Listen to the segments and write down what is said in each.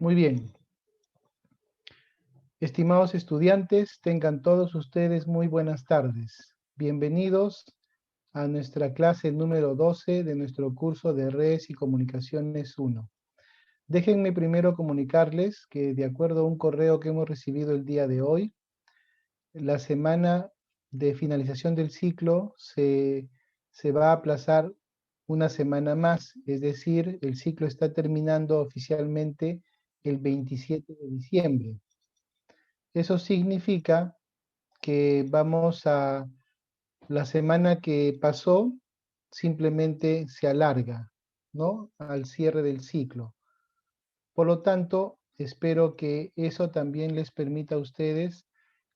Muy bien. Estimados estudiantes, tengan todos ustedes muy buenas tardes. Bienvenidos a nuestra clase número 12 de nuestro curso de Redes y Comunicaciones 1. Déjenme primero comunicarles que de acuerdo a un correo que hemos recibido el día de hoy, la semana de finalización del ciclo se va a aplazar una semana más, es decir, el ciclo está terminando oficialmente el 27 de diciembre. Eso significa que la semana que pasó simplemente se alarga, ¿no? Al cierre del ciclo. Por lo tanto, espero que eso también les permita a ustedes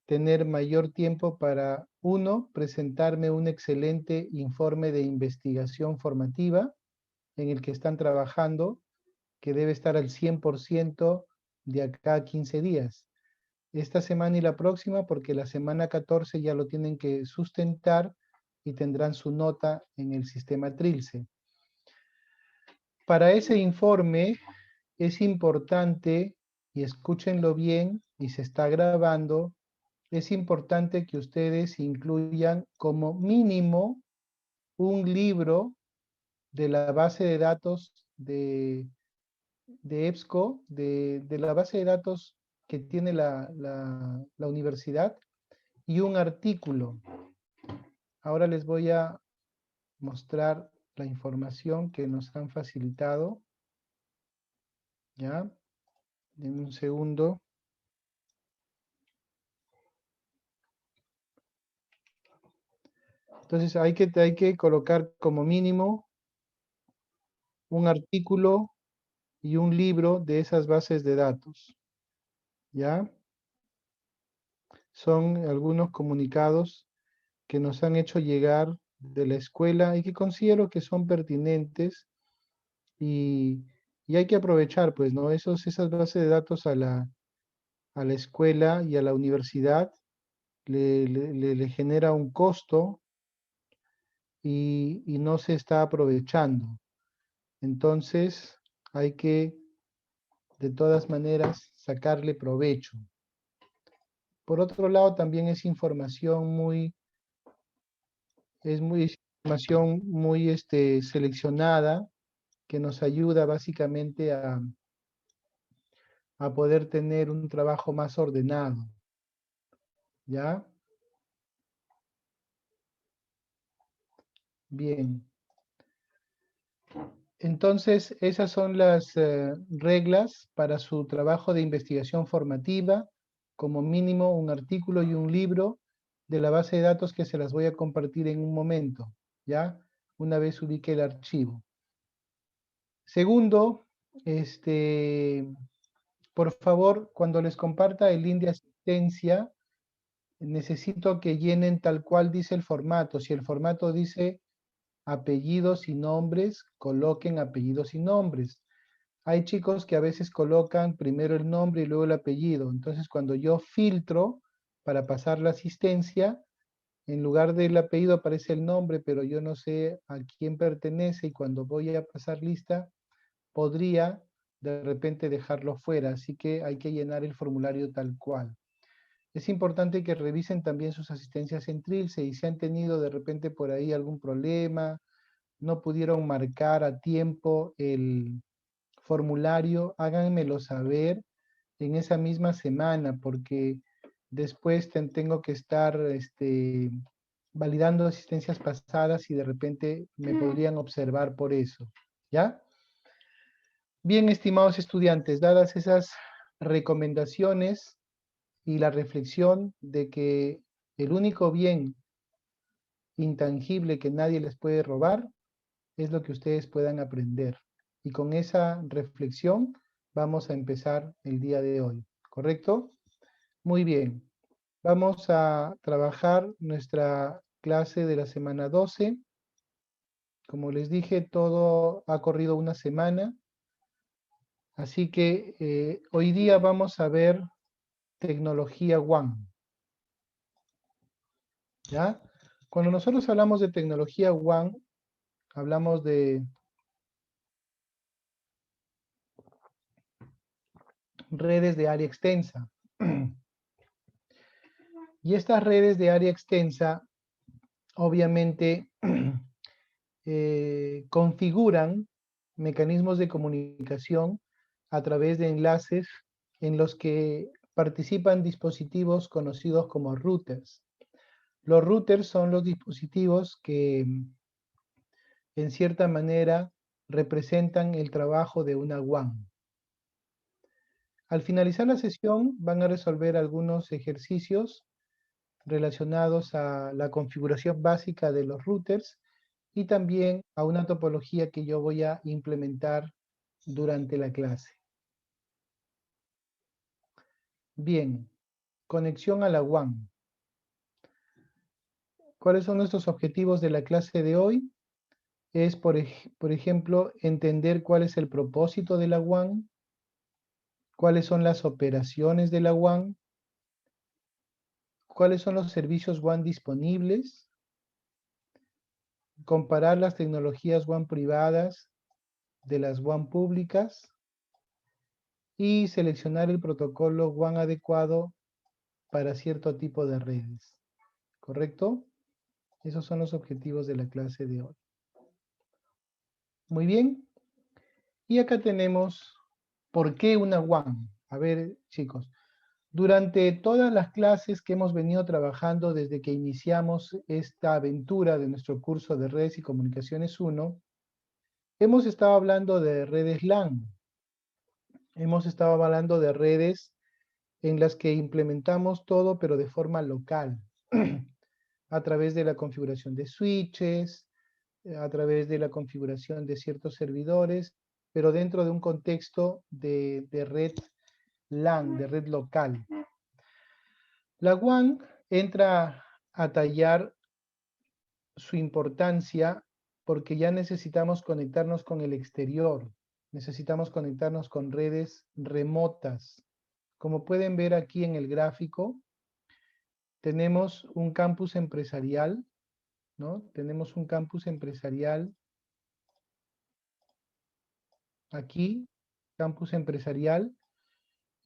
tener mayor tiempo para, uno, presentarme un excelente informe de investigación formativa en el que están trabajando, que debe estar al 100% de acá a 15 días. Esta semana y la próxima, porque la semana 14 ya lo tienen que sustentar y tendrán su nota en el sistema Trilce. Para ese informe es importante, y escúchenlo bien, y se está grabando, es importante que ustedes incluyan como mínimo un libro de la base de datos de EBSCO, de la base de datos que tiene la universidad, y un artículo. Ahora les voy a mostrar la información que nos han facilitado. ¿Ya? En un segundo. Entonces hay que colocar como mínimo un artículo y un libro de esas bases de datos. ¿Ya? Son algunos comunicados que nos han hecho llegar de la escuela y que considero que son pertinentes y hay que aprovechar, pues, ¿no? Esas bases de datos a la escuela y a la universidad le genera un costo y no se está aprovechando. Entonces, hay que, de todas maneras, sacarle provecho. Por otro lado, también es información muy seleccionada que nos ayuda básicamente a poder tener un trabajo más ordenado. ¿Ya? Bien. Entonces, esas son las reglas para su trabajo de investigación formativa, como mínimo un artículo y un libro de la base de datos que se las voy a compartir en un momento, ¿ya? Una vez ubique el archivo. Segundo, por favor, cuando les comparta el link de asistencia, necesito que llenen tal cual dice el formato. Si el formato dice apellidos y nombres, coloquen apellidos y nombres. Hay chicos que a veces colocan primero el nombre y luego el apellido. Entonces, cuando yo filtro para pasar la asistencia, en lugar del apellido aparece el nombre, pero yo no sé a quién pertenece y cuando voy a pasar lista, podría de repente dejarlo fuera. Así que hay que llenar el formulario tal cual. Es importante que revisen también sus asistencias en Trilce y si han tenido de repente por ahí algún problema, no pudieron marcar a tiempo el formulario, háganmelo saber en esa misma semana, porque después tengo que estar validando asistencias pasadas y de repente me podrían observar por eso. ¿Ya? Bien, estimados estudiantes, dadas esas recomendaciones y la reflexión de que el único bien intangible que nadie les puede robar es lo que ustedes puedan aprender. Y con esa reflexión vamos a empezar el día de hoy, ¿correcto? Muy bien. Vamos a trabajar nuestra clase de la semana 12. Como les dije, todo ha corrido una semana. Así que hoy día vamos a ver tecnología WAN. ¿Ya? Cuando nosotros hablamos de tecnología WAN, hablamos de redes de área extensa. Y estas redes de área extensa, obviamente, configuran mecanismos de comunicación a través de enlaces en los que participan dispositivos conocidos como routers. Los routers son los dispositivos que, en cierta manera, representan el trabajo de una WAN. Al finalizar la sesión van a resolver algunos ejercicios relacionados a la configuración básica de los routers y también a una topología que yo voy a implementar durante la clase. Bien, conexión a la WAN. ¿Cuáles son nuestros objetivos de la clase de hoy? Es, por ejemplo, entender cuál es el propósito de la WAN, cuáles son las operaciones de la WAN, cuáles son los servicios WAN disponibles, comparar las tecnologías WAN privadas de las WAN públicas y seleccionar el protocolo WAN adecuado para cierto tipo de redes. ¿Correcto? Esos son los objetivos de la clase de hoy. Muy bien. Y acá tenemos ¿por qué una WAN? A ver, chicos. Durante todas las clases que hemos venido trabajando desde que iniciamos esta aventura de nuestro curso de Redes y Comunicaciones 1, hemos estado hablando de redes LAN. Hemos estado hablando de redes en las que implementamos todo, pero de forma local, a través de la configuración de switches, a través de la configuración de ciertos servidores, pero dentro de un contexto de red LAN, de red local. La WAN entra a tallar su importancia porque ya necesitamos conectarnos con el exterior, necesitamos conectarnos con redes remotas. Como pueden ver aquí en el gráfico, tenemos un campus empresarial, ¿no? Tenemos un campus empresarial aquí, campus empresarial,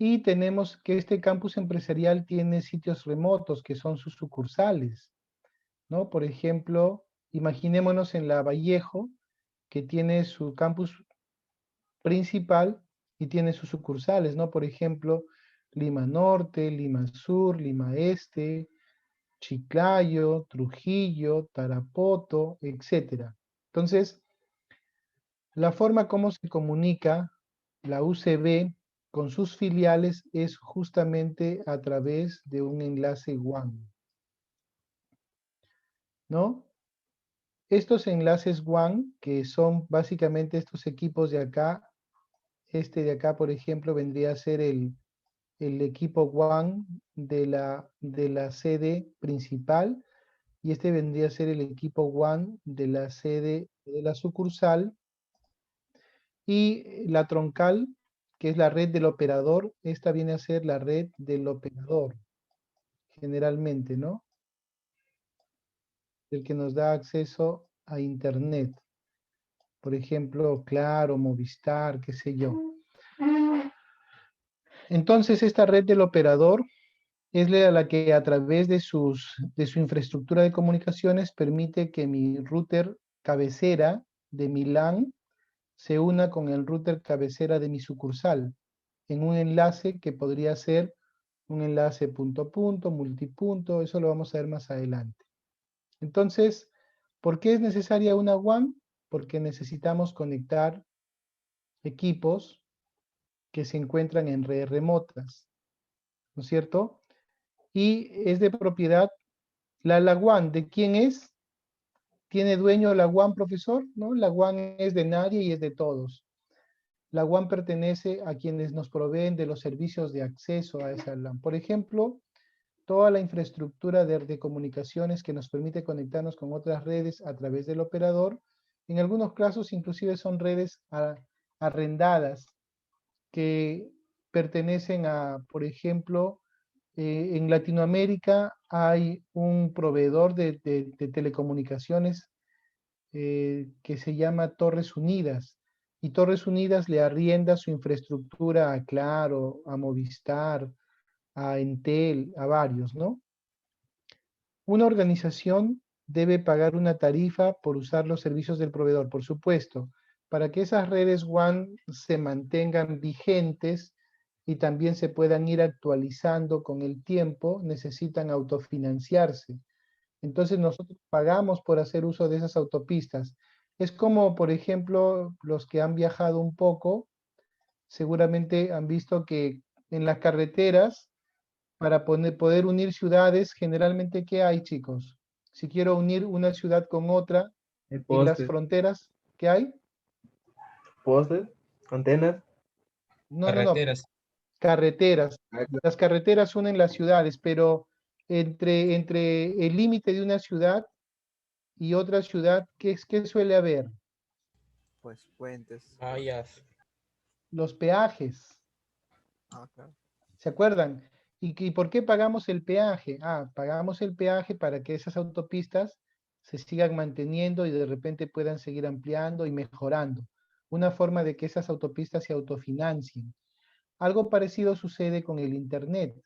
y tenemos que este campus empresarial tiene sitios remotos que son sus sucursales, ¿no? Por ejemplo, imaginémonos en la Vallejo, que tiene su campus principal y tiene sus sucursales, ¿no? Por ejemplo, Lima Norte, Lima Sur, Lima Este, Chiclayo, Trujillo, Tarapoto, etc. Entonces, la forma como se comunica la UCB con sus filiales es justamente a través de un enlace WAN, ¿no? Estos enlaces WAN, que son básicamente estos equipos de acá, este de acá, por ejemplo, vendría a ser el equipo WAN de la sede principal, y este vendría a ser el equipo WAN de la sede de la sucursal, y la troncal, que es la red del operador, esta viene a ser la red del operador, generalmente, ¿no? El que nos da acceso a Internet. Por ejemplo, Claro, Movistar, qué sé yo. Entonces, esta red del operador es la que a través de su infraestructura de comunicaciones permite que mi router cabecera de mi LAN se una con el router cabecera de mi sucursal en un enlace que podría ser un enlace punto a punto, multipunto, eso lo vamos a ver más adelante. Entonces, ¿por qué es necesaria una WAN? Porque necesitamos conectar equipos que se encuentran en redes remotas, ¿no es cierto? Y es de propiedad, la WAN, ¿de quién es? ¿Tiene dueño la WAN, profesor? ¿No? La WAN es de nadie y es de todos. La WAN pertenece a quienes nos proveen de los servicios de acceso a esa LAN. Por ejemplo, toda la infraestructura de comunicaciones que nos permite conectarnos con otras redes a través del operador. En algunos casos inclusive son redes arrendadas que pertenecen a, por ejemplo, en Latinoamérica hay un proveedor de telecomunicaciones que se llama Torres Unidas. y Torres Unidas le arrienda su infraestructura a Claro, a Movistar, a Entel, a varios, ¿no? Una organización debe pagar una tarifa por usar los servicios del proveedor, por supuesto, para que esas redes WAN se mantengan vigentes y también se puedan ir actualizando con el tiempo, necesitan autofinanciarse. Entonces nosotros pagamos por hacer uso de esas autopistas. Es como, por ejemplo, los que han viajado un poco, seguramente han visto que en las carreteras, para poder unir ciudades, generalmente, ¿qué hay, chicos? Si quiero unir una ciudad con otra, Hay en las postes, fronteras, ¿qué hay? postes, antenas. No, no, no, Carreteras. carreteras. Ah, claro. Las carreteras unen las ciudades, pero entre el límite de una ciudad y otra ciudad, ¿qué suele haber? Pues puentes. Vallas. Los peajes, Ah, claro. ¿se acuerdan? ¿Y por qué pagamos el peaje? Ah, pagamos el peaje para que esas autopistas se sigan manteniendo y de repente puedan seguir ampliando y mejorando. Una forma de que esas autopistas se autofinancien. Algo parecido sucede con el Internet.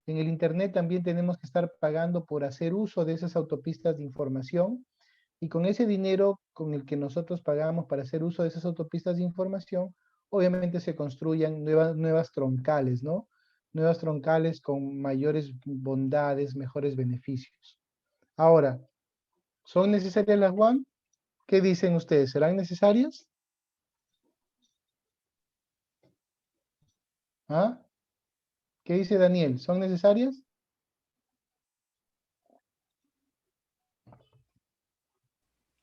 En el Internet también tenemos que estar pagando por hacer uso de esas autopistas de información y con ese dinero con el que nosotros pagamos para hacer uso de esas autopistas de información, obviamente se construyan nuevas troncales, ¿no? Nuevas troncales con mayores bondades, mejores beneficios. Ahora, ¿son necesarias las WAN? ¿Qué dicen ustedes? ¿Serán necesarias? ¿Ah? ¿Qué dice Daniel? ¿Son necesarias?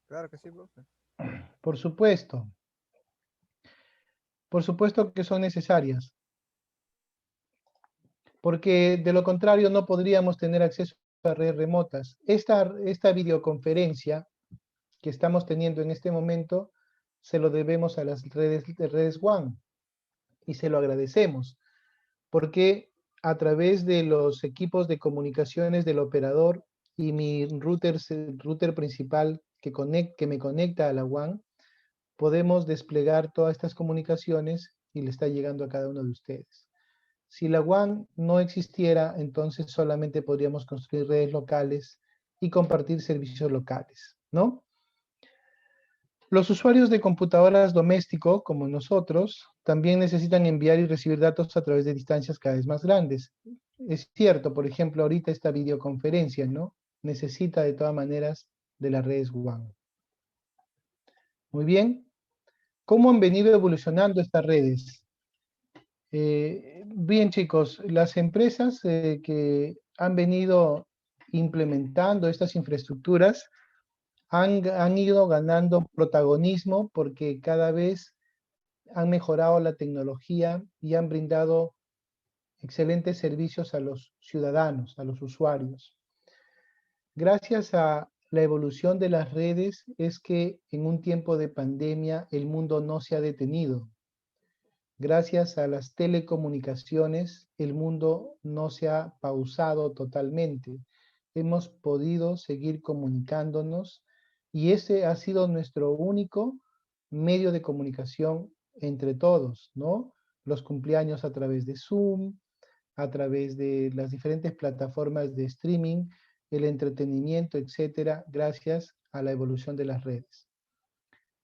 Claro que sí, profe. Por supuesto. Por supuesto que son necesarias. Porque de lo contrario no podríamos tener acceso a redes remotas. Esta videoconferencia que estamos teniendo en este momento se lo debemos a las redes WAN y se lo agradecemos, porque a través de los equipos de comunicaciones del operador y mi router principal que me conecta a la WAN, podemos desplegar todas estas comunicaciones y le está llegando a cada uno de ustedes. Si la WAN no existiera, entonces solamente podríamos construir redes locales y compartir servicios locales, ¿no? Los usuarios de computadoras doméstico, como nosotros, también necesitan enviar y recibir datos a través de distancias cada vez más grandes. Es cierto, por ejemplo, ahorita esta videoconferencia, ¿no? Necesita de todas maneras de las redes WAN. Muy bien. ¿Cómo han venido evolucionando estas redes? Bien, chicos, las empresas que han venido implementando estas infraestructuras han ido ganando protagonismo porque cada vez han mejorado la tecnología y han brindado excelentes servicios a los ciudadanos, a los usuarios. Gracias a la evolución de las redes es que en un tiempo de pandemia el mundo no se ha detenido. Gracias a las telecomunicaciones, el mundo no se ha pausado totalmente. Hemos podido seguir comunicándonos y ese ha sido nuestro único medio de comunicación entre todos, ¿no? Los cumpleaños a través de Zoom, a través de las diferentes plataformas de streaming, el entretenimiento, etcétera, gracias a la evolución de las redes.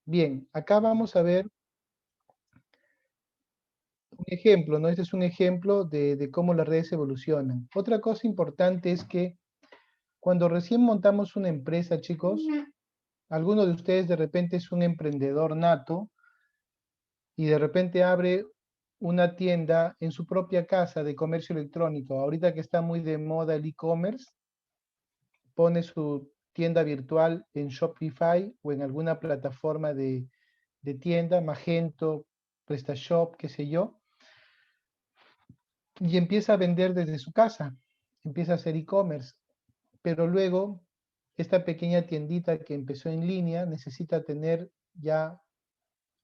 Bien, acá vamos a ver un ejemplo, ¿no? Este es un ejemplo de cómo las redes evolucionan. Otra cosa importante es que cuando recién montamos una empresa, chicos, alguno de ustedes de repente es un emprendedor nato y de repente abre una tienda en su propia casa de comercio electrónico. Ahorita que está muy de moda el e-commerce, pone su tienda virtual en Shopify o en alguna plataforma de tienda, Magento, PrestaShop, qué sé yo, y empieza a vender desde su casa, empieza a hacer e-commerce, pero luego esta pequeña tiendita que empezó en línea necesita tener ya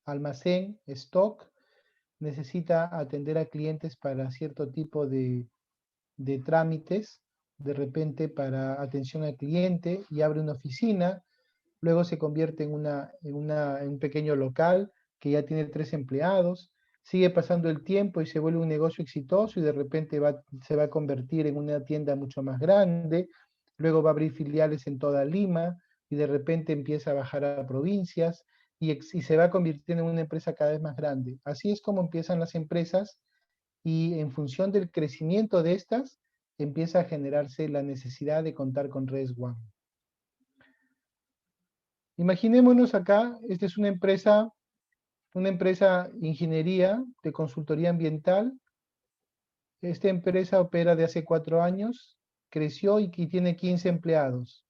almacén, stock, necesita atender a clientes para cierto tipo de trámites, de repente para atención al cliente y abre una oficina, luego se convierte en un pequeño local que ya tiene 3 empleados, sigue pasando el tiempo y se vuelve un negocio exitoso y de repente se va a convertir en una tienda mucho más grande, luego va a abrir filiales en toda Lima y de repente empieza a bajar a provincias y se va convirtiendo en una empresa cada vez más grande. Así es como empiezan las empresas y en función del crecimiento de estas, empieza a generarse la necesidad de contar con redes WAN. Imaginémonos acá, esta es una empresa ingeniería de consultoría ambiental. Esta empresa opera de hace 4 años, creció y tiene 15 empleados.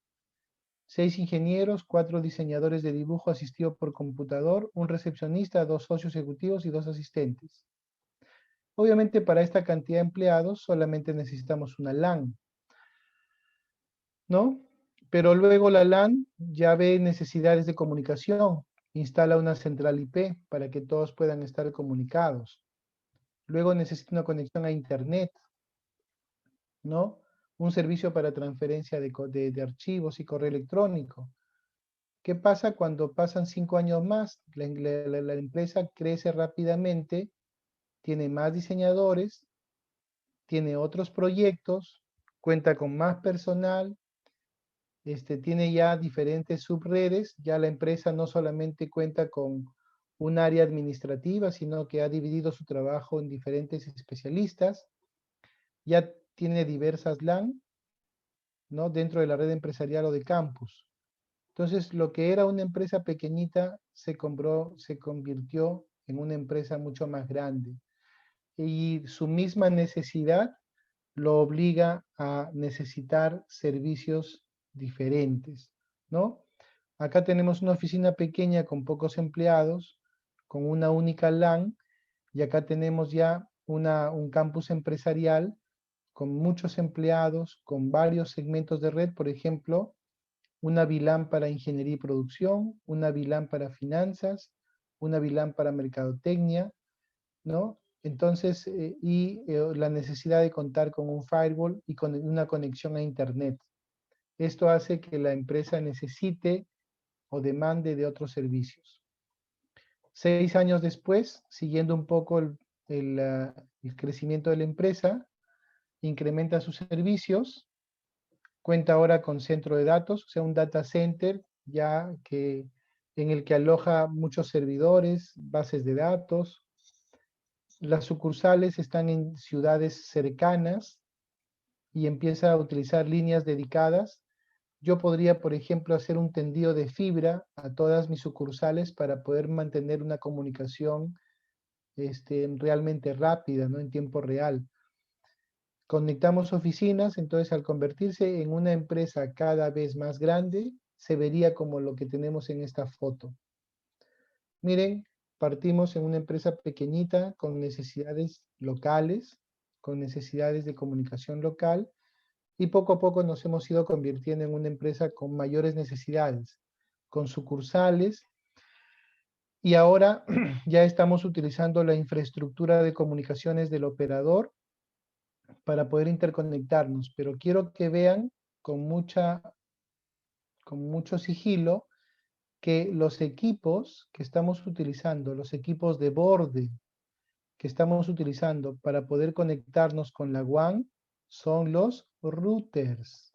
6 ingenieros, 4 diseñadores de dibujo asistidos por computador, un recepcionista, 2 socios ejecutivos y 2 asistentes. Obviamente para esta cantidad de empleados solamente necesitamos una LAN, ¿no? Pero luego la LAN ya ve necesidades de comunicación, instala una central IP para que todos puedan estar comunicados. Luego necesita una conexión a Internet, ¿no? Un servicio para transferencia de archivos y correo electrónico. ¿Qué pasa cuando pasan 5 años más? La empresa crece rápidamente, tiene más diseñadores, tiene otros proyectos, cuenta con más personal, tiene ya diferentes subredes, ya la empresa no solamente cuenta con un área administrativa, sino que ha dividido su trabajo en diferentes especialistas, ya tiene diversas LAN, ¿no? Dentro de la red empresarial o de campus. Entonces, lo que era una empresa pequeñita se convirtió en una empresa mucho más grande. Y su misma necesidad lo obliga a necesitar servicios diferentes, ¿no? Acá tenemos una oficina pequeña con pocos empleados, con una única LAN, y acá tenemos ya un campus empresarial con muchos empleados, con varios segmentos de red, por ejemplo, una VLAN para ingeniería y producción, una VLAN para finanzas, una VLAN para mercadotecnia, ¿no? Entonces, la necesidad de contar con un firewall y con una conexión a Internet. Esto hace que la empresa necesite o demande de otros servicios. 6 años después, siguiendo un poco el crecimiento de la empresa, incrementa sus servicios, cuenta ahora con centro de datos, o sea, un data center ya en el que aloja muchos servidores, bases de datos. Las sucursales están en ciudades cercanas y empieza a utilizar líneas dedicadas. Yo podría, por ejemplo, hacer un tendido de fibra a todas mis sucursales para poder mantener una comunicación realmente rápida, ¿no? En tiempo real. Conectamos oficinas, entonces al convertirse en una empresa cada vez más grande, se vería como lo que tenemos en esta foto. Miren, partimos en una empresa pequeñita con necesidades locales, con necesidades de comunicación local, y poco a poco nos hemos ido convirtiendo en una empresa con mayores necesidades, con sucursales, y ahora ya estamos utilizando la infraestructura de comunicaciones del operador para poder interconectarnos, pero quiero que vean con mucho sigilo que los equipos que estamos utilizando, los equipos de borde que estamos utilizando para poder conectarnos con la WAN son los routers.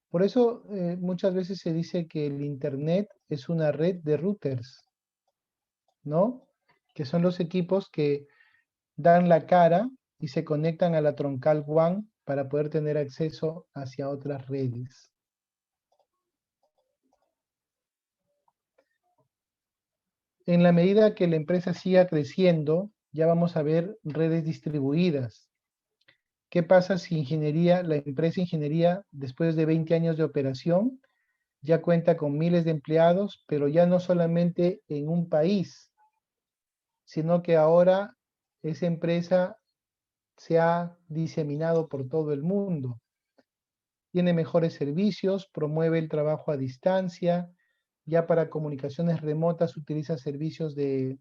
Por eso muchas veces se dice que el Internet es una red de routers, ¿no? Que son los equipos que dan la cara y se conectan a la troncal WAN para poder tener acceso hacia otras redes. En la medida que la empresa siga creciendo, ya vamos a ver redes distribuidas. ¿Qué pasa si la empresa ingeniería, después de 20 años de operación, ya cuenta con miles de empleados, pero ya no solamente en un país, sino que ahora esa empresa se ha diseminado por todo el mundo? Tiene mejores servicios, promueve el trabajo a distancia, ya para comunicaciones remotas utiliza servicios de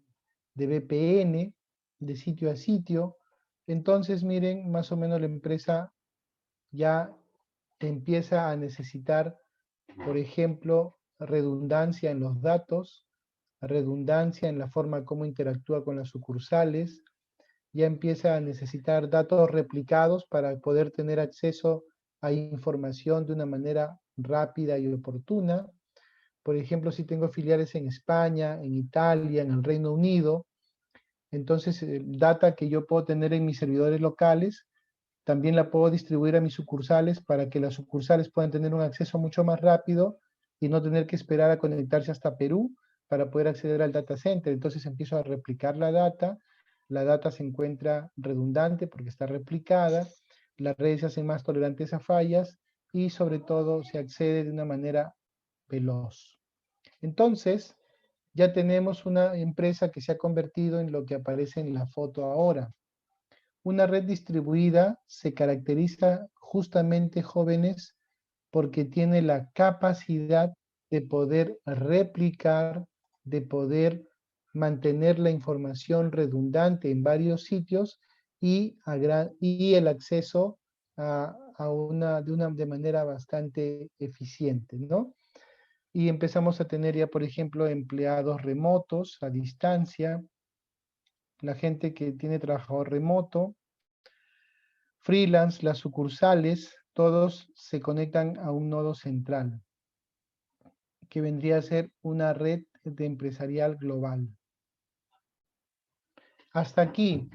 VPN, de sitio a sitio. Entonces, miren, más o menos la empresa ya empieza a necesitar, por ejemplo, redundancia en los datos, redundancia en la forma como interactúa con las sucursales, ya empieza a necesitar datos replicados para poder tener acceso a información de una manera rápida y oportuna. Por ejemplo, si tengo filiales en España, en Italia, en el Reino Unido, entonces data que yo puedo tener en mis servidores locales, también la puedo distribuir a mis sucursales para que las sucursales puedan tener un acceso mucho más rápido y no tener que esperar a conectarse hasta Perú para poder acceder al data center. Entonces empiezo a replicar la data se encuentra redundante porque está replicada, las redes se hacen más tolerantes a fallas y sobre todo se accede de una manera veloz. Entonces, ya tenemos una empresa que se ha convertido en lo que aparece en la foto ahora. Una red distribuida se caracteriza justamente, jóvenes, porque tiene la capacidad de poder replicar, de poder mantener la información redundante en varios sitios y el acceso de manera bastante eficiente, ¿no? Y empezamos a tener ya, por ejemplo, empleados remotos a distancia, la gente que tiene trabajador remoto, freelance, las sucursales, todos se conectan a un nodo central, que vendría a ser una red de empresarial global. Hasta aquí,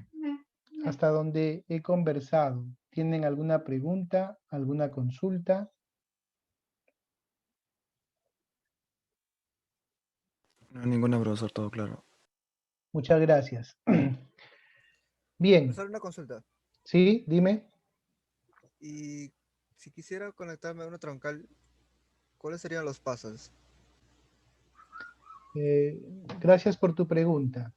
hasta donde he conversado. ¿Tienen alguna pregunta, alguna consulta? No, ninguna, profesor, todo claro. Muchas gracias. Bien, Profesor, una consulta. ¿sí? Dime. Y si quisiera conectarme a una troncal, ¿cuáles serían los pasos? Eh, gracias por tu pregunta.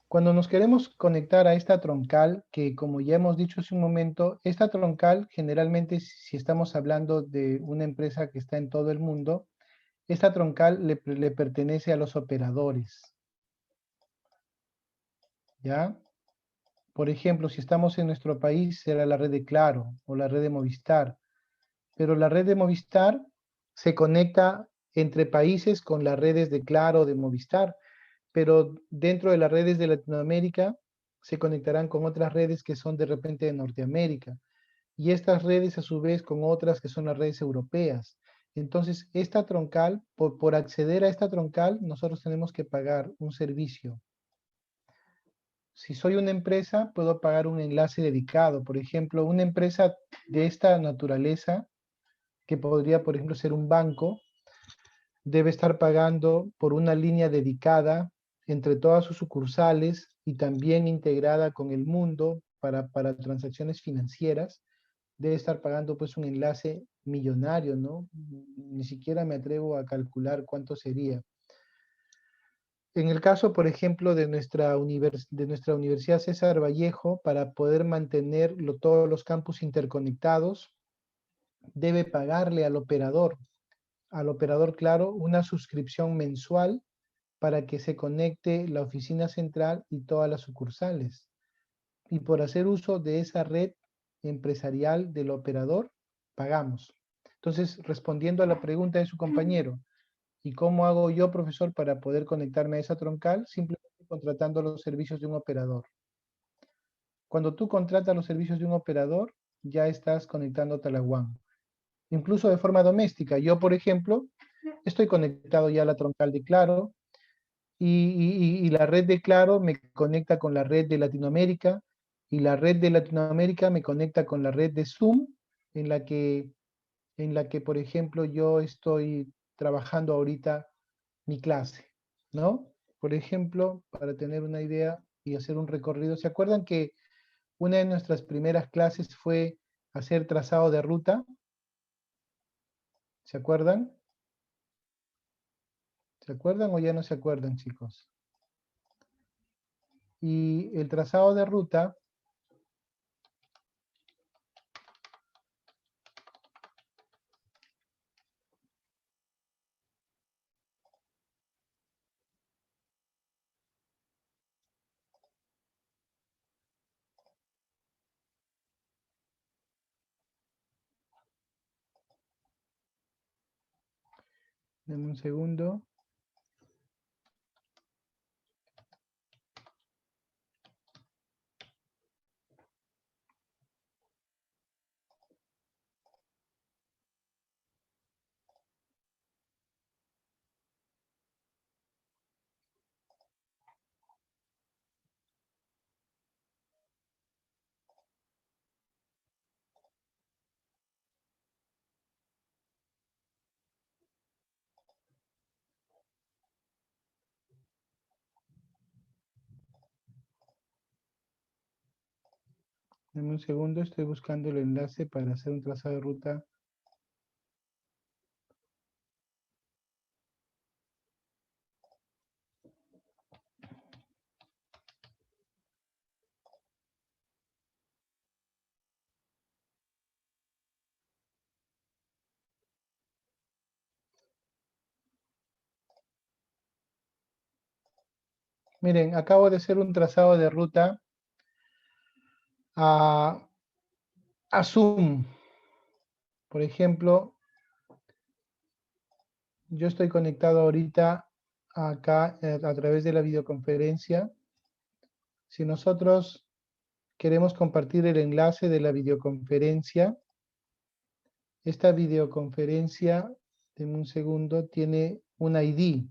Cuando nos queremos conectar a esta troncal, que como ya hemos dicho hace un momento, esta troncal generalmente, si estamos hablando de una empresa que está en todo el mundo, esta troncal le pertenece a los operadores, ¿ya? Por ejemplo, si estamos en nuestro país, será la red de Claro o la red de Movistar, pero la red de Movistar se conecta entre países con las redes de Claro o de Movistar, pero dentro de las redes de Latinoamérica se conectarán con otras redes que son de repente de Norteamérica, y estas redes a su vez con otras que son las redes europeas. Entonces, esta troncal, por acceder a esta troncal, nosotros tenemos que pagar un servicio. Si soy una empresa, puedo pagar un enlace dedicado. Por ejemplo, una empresa de esta naturaleza, que podría, por ejemplo, ser un banco, debe estar pagando por una línea dedicada entre todas sus sucursales y también integrada con el mundo para transacciones financieras, debe estar pagando pues un enlace millonario, ¿no? Ni siquiera me atrevo a calcular cuánto sería. En el caso, por ejemplo, de nuestra Universidad César Vallejo, para poder mantener todos los campus interconectados, debe pagarle al operador Claro, una suscripción mensual para que se conecte la oficina central y todas las sucursales. Y por hacer uso de esa red empresarial del operador, pagamos. Entonces, respondiendo a la pregunta de su compañero, ¿y cómo hago yo, profesor, para poder conectarme a esa troncal? Simplemente contratando los servicios de un operador. Cuando tú contratas los servicios de un operador, ya estás conectándote a la WAN. Incluso de forma doméstica. Yo, por ejemplo, estoy conectado ya a la troncal de Claro, y la red de Claro me conecta con la red de Latinoamérica, y la red de Latinoamérica me conecta con la red de Zoom, en la que, por ejemplo, yo estoy trabajando ahorita mi clase, ¿no? Por ejemplo, para tener una idea y hacer un recorrido, ¿se acuerdan que una de nuestras primeras clases fue hacer trazado de ruta? ¿Se acuerdan? ¿Se acuerdan o ya no se acuerdan, chicos? Y el trazado de ruta, denme un segundo. Dame un segundo, estoy buscando el enlace para hacer un trazado de ruta. Miren, acabo de hacer un trazado de ruta a Zoom. Por ejemplo, yo estoy conectado ahorita acá a través de la videoconferencia. Si nosotros queremos compartir el enlace de la videoconferencia, esta videoconferencia, en un segundo, tiene un ID,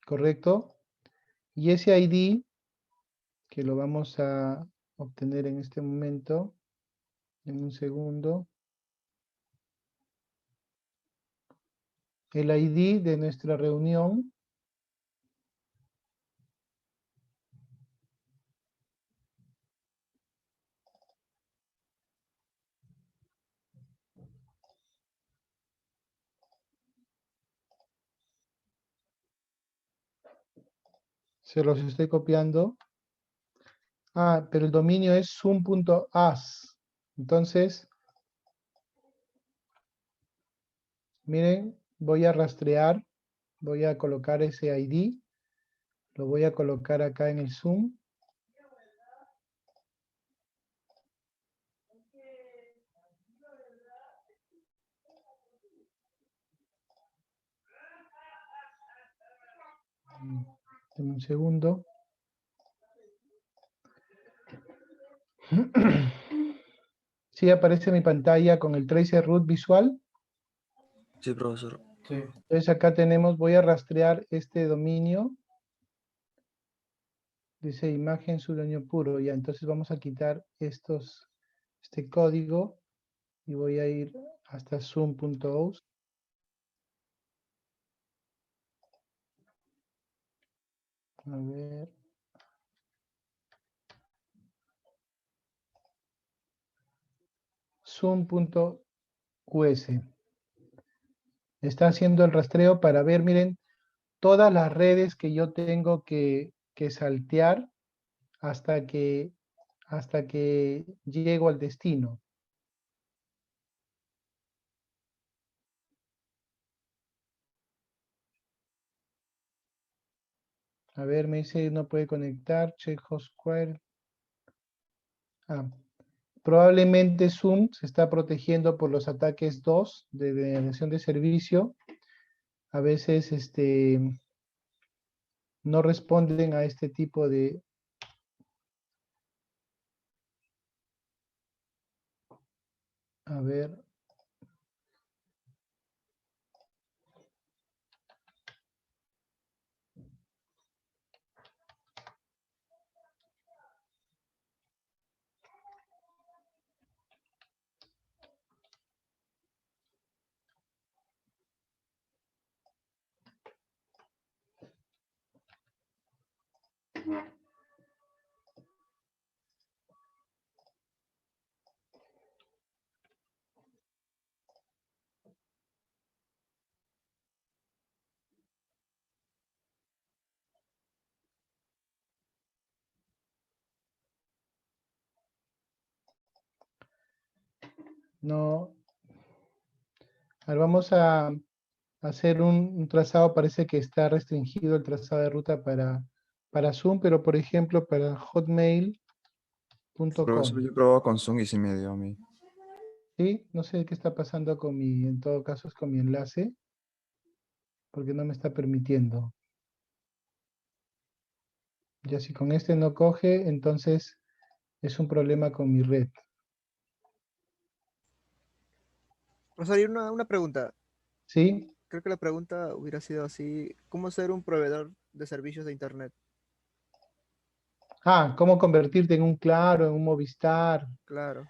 ¿correcto? Y ese ID, que lo vamos a obtener en este momento, en un segundo, el ID de nuestra reunión se los estoy copiando. Ah, pero el dominio es zoom.as. Entonces, miren, voy a rastrear, voy a colocar ese ID, lo voy a colocar acá en el Zoom. Dame un segundo. Sí, aparece mi pantalla con el tracer root visual. Sí, profesor. Sí. Entonces acá tenemos, voy a rastrear este dominio. Dice imagen sureño puro. Ya, entonces vamos a quitar este código y voy a ir hasta zoom.os. A ver. Zoom.us. Está haciendo el rastreo para ver, miren, todas las redes que yo tengo que saltear hasta que llego al destino. A ver, me dice no puede conectar, check host square. Ah, probablemente Zoom se está protegiendo por los ataques 2 de denegación de servicio. A veces no responden a este tipo de... A ver. No. A ver, vamos a hacer un trazado, parece que está restringido el trazado de ruta para Zoom, pero por ejemplo para Profesor, hotmail.com. yo probaba con Zoom y sí me dio a mí. ¿Sí? No sé qué está pasando con en todo caso es con mi enlace, porque no me está permitiendo. Ya si con este no coge, entonces es un problema con mi red. Profesor, y una pregunta. ¿Sí? Creo que la pregunta hubiera sido así, ¿cómo ser un proveedor de servicios de Internet? Ah, ¿cómo convertirte en un Claro, en un Movistar? Claro.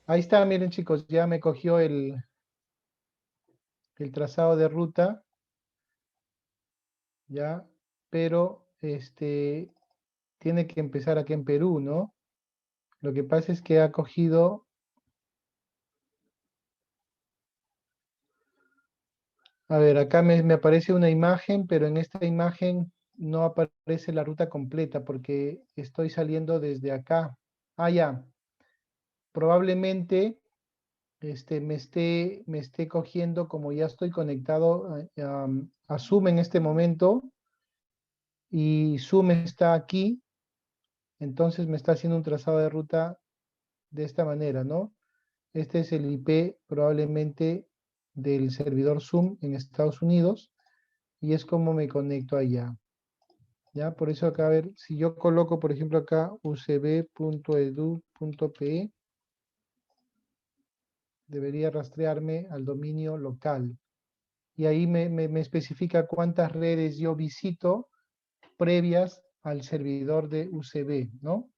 Ahí está, miren chicos, ya me cogió el trazado de ruta, ya, pero tiene que empezar aquí en Perú, ¿no? Lo que pasa es que ha cogido... A ver, acá me aparece una imagen, pero en esta imagen no aparece la ruta completa porque estoy saliendo desde acá. Ah, ya. Probablemente me esté cogiendo, como ya estoy conectado a Zoom en este momento, y Zoom está aquí, entonces me está haciendo un trazado de ruta de esta manera, ¿no? Este es el IP probablemente del servidor Zoom en Estados Unidos, y es como me conecto allá. ¿Ya? Por eso acá, a ver, si yo coloco, por ejemplo, acá ucb.edu.pe, debería rastrearme al dominio local. Y ahí me especifica cuántas redes yo visito previas al servidor de UCB, ¿no?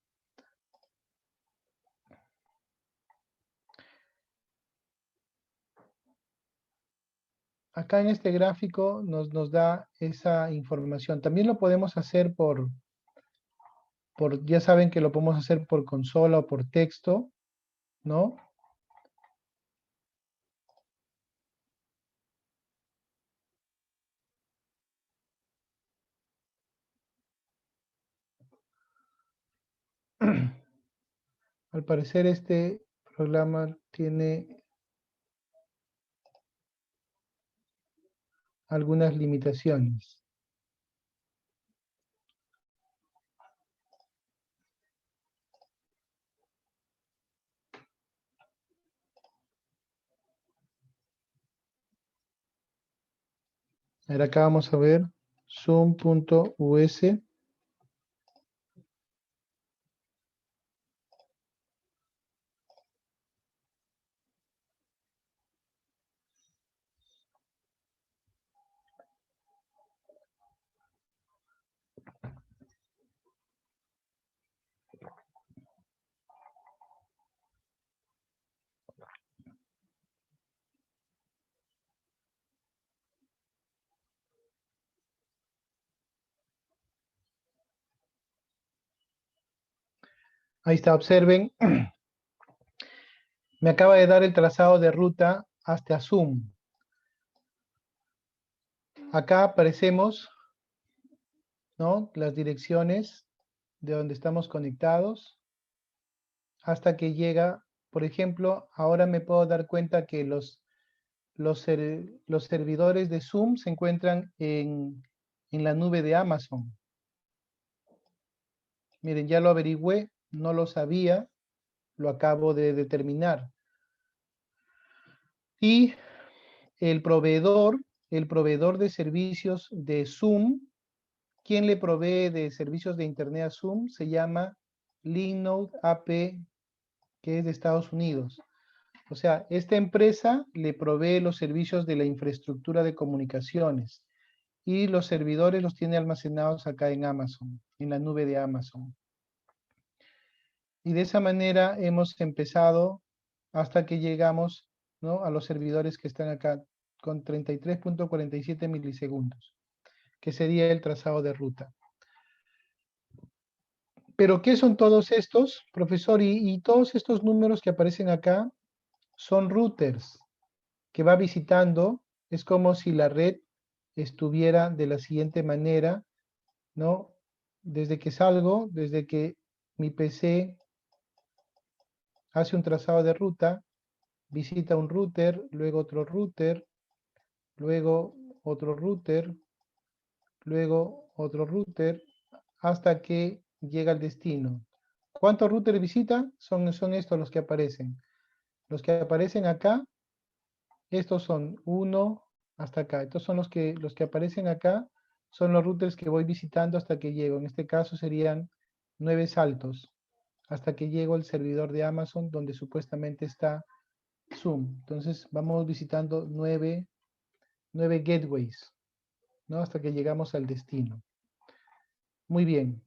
Acá en este gráfico nos da esa información. También lo podemos hacer ya saben que lo podemos hacer por consola o por texto, ¿no? Al parecer este programa tiene algunas limitaciones. Ahora acá vamos a ver zoom.us. Ahí está, observen. Me acaba de dar el trazado de ruta hasta Zoom. Acá aparecemos, ¿no? Las direcciones de donde estamos conectados hasta que llega, por ejemplo, ahora me puedo dar cuenta que los servidores de Zoom se encuentran en la nube de Amazon. Miren, ya lo averigüé, no lo sabía, lo acabo de determinar. Y el proveedor de servicios de Zoom, ¿quién le provee de servicios de Internet a Zoom? Se llama Linode AP, que es de Estados Unidos. O sea, esta empresa le provee los servicios de la infraestructura de comunicaciones y los servidores los tiene almacenados acá en Amazon, en la nube de Amazon. Y de esa manera hemos empezado hasta que llegamos, ¿no?, a los servidores que están acá con 33.47 milisegundos, que sería el trazado de ruta. ¿Pero qué son todos estos, profesor? Y todos estos números que aparecen acá son routers que va visitando. Es como si la red estuviera de la siguiente manera, ¿no? Desde que salgo, desde que mi PC hace un trazado de ruta, visita un router, luego otro router, luego otro router, luego otro router, hasta que llega al destino. ¿Cuántos routers visita? Son estos los que aparecen. Los que aparecen acá, estos son 1 hasta acá. Estos son los que aparecen acá, son los routers que voy visitando hasta que llego. En este caso serían 9 saltos, hasta que llego al servidor de Amazon, donde supuestamente está Zoom. Entonces vamos visitando 9 gateways, ¿no? Hasta que llegamos al destino. Muy bien.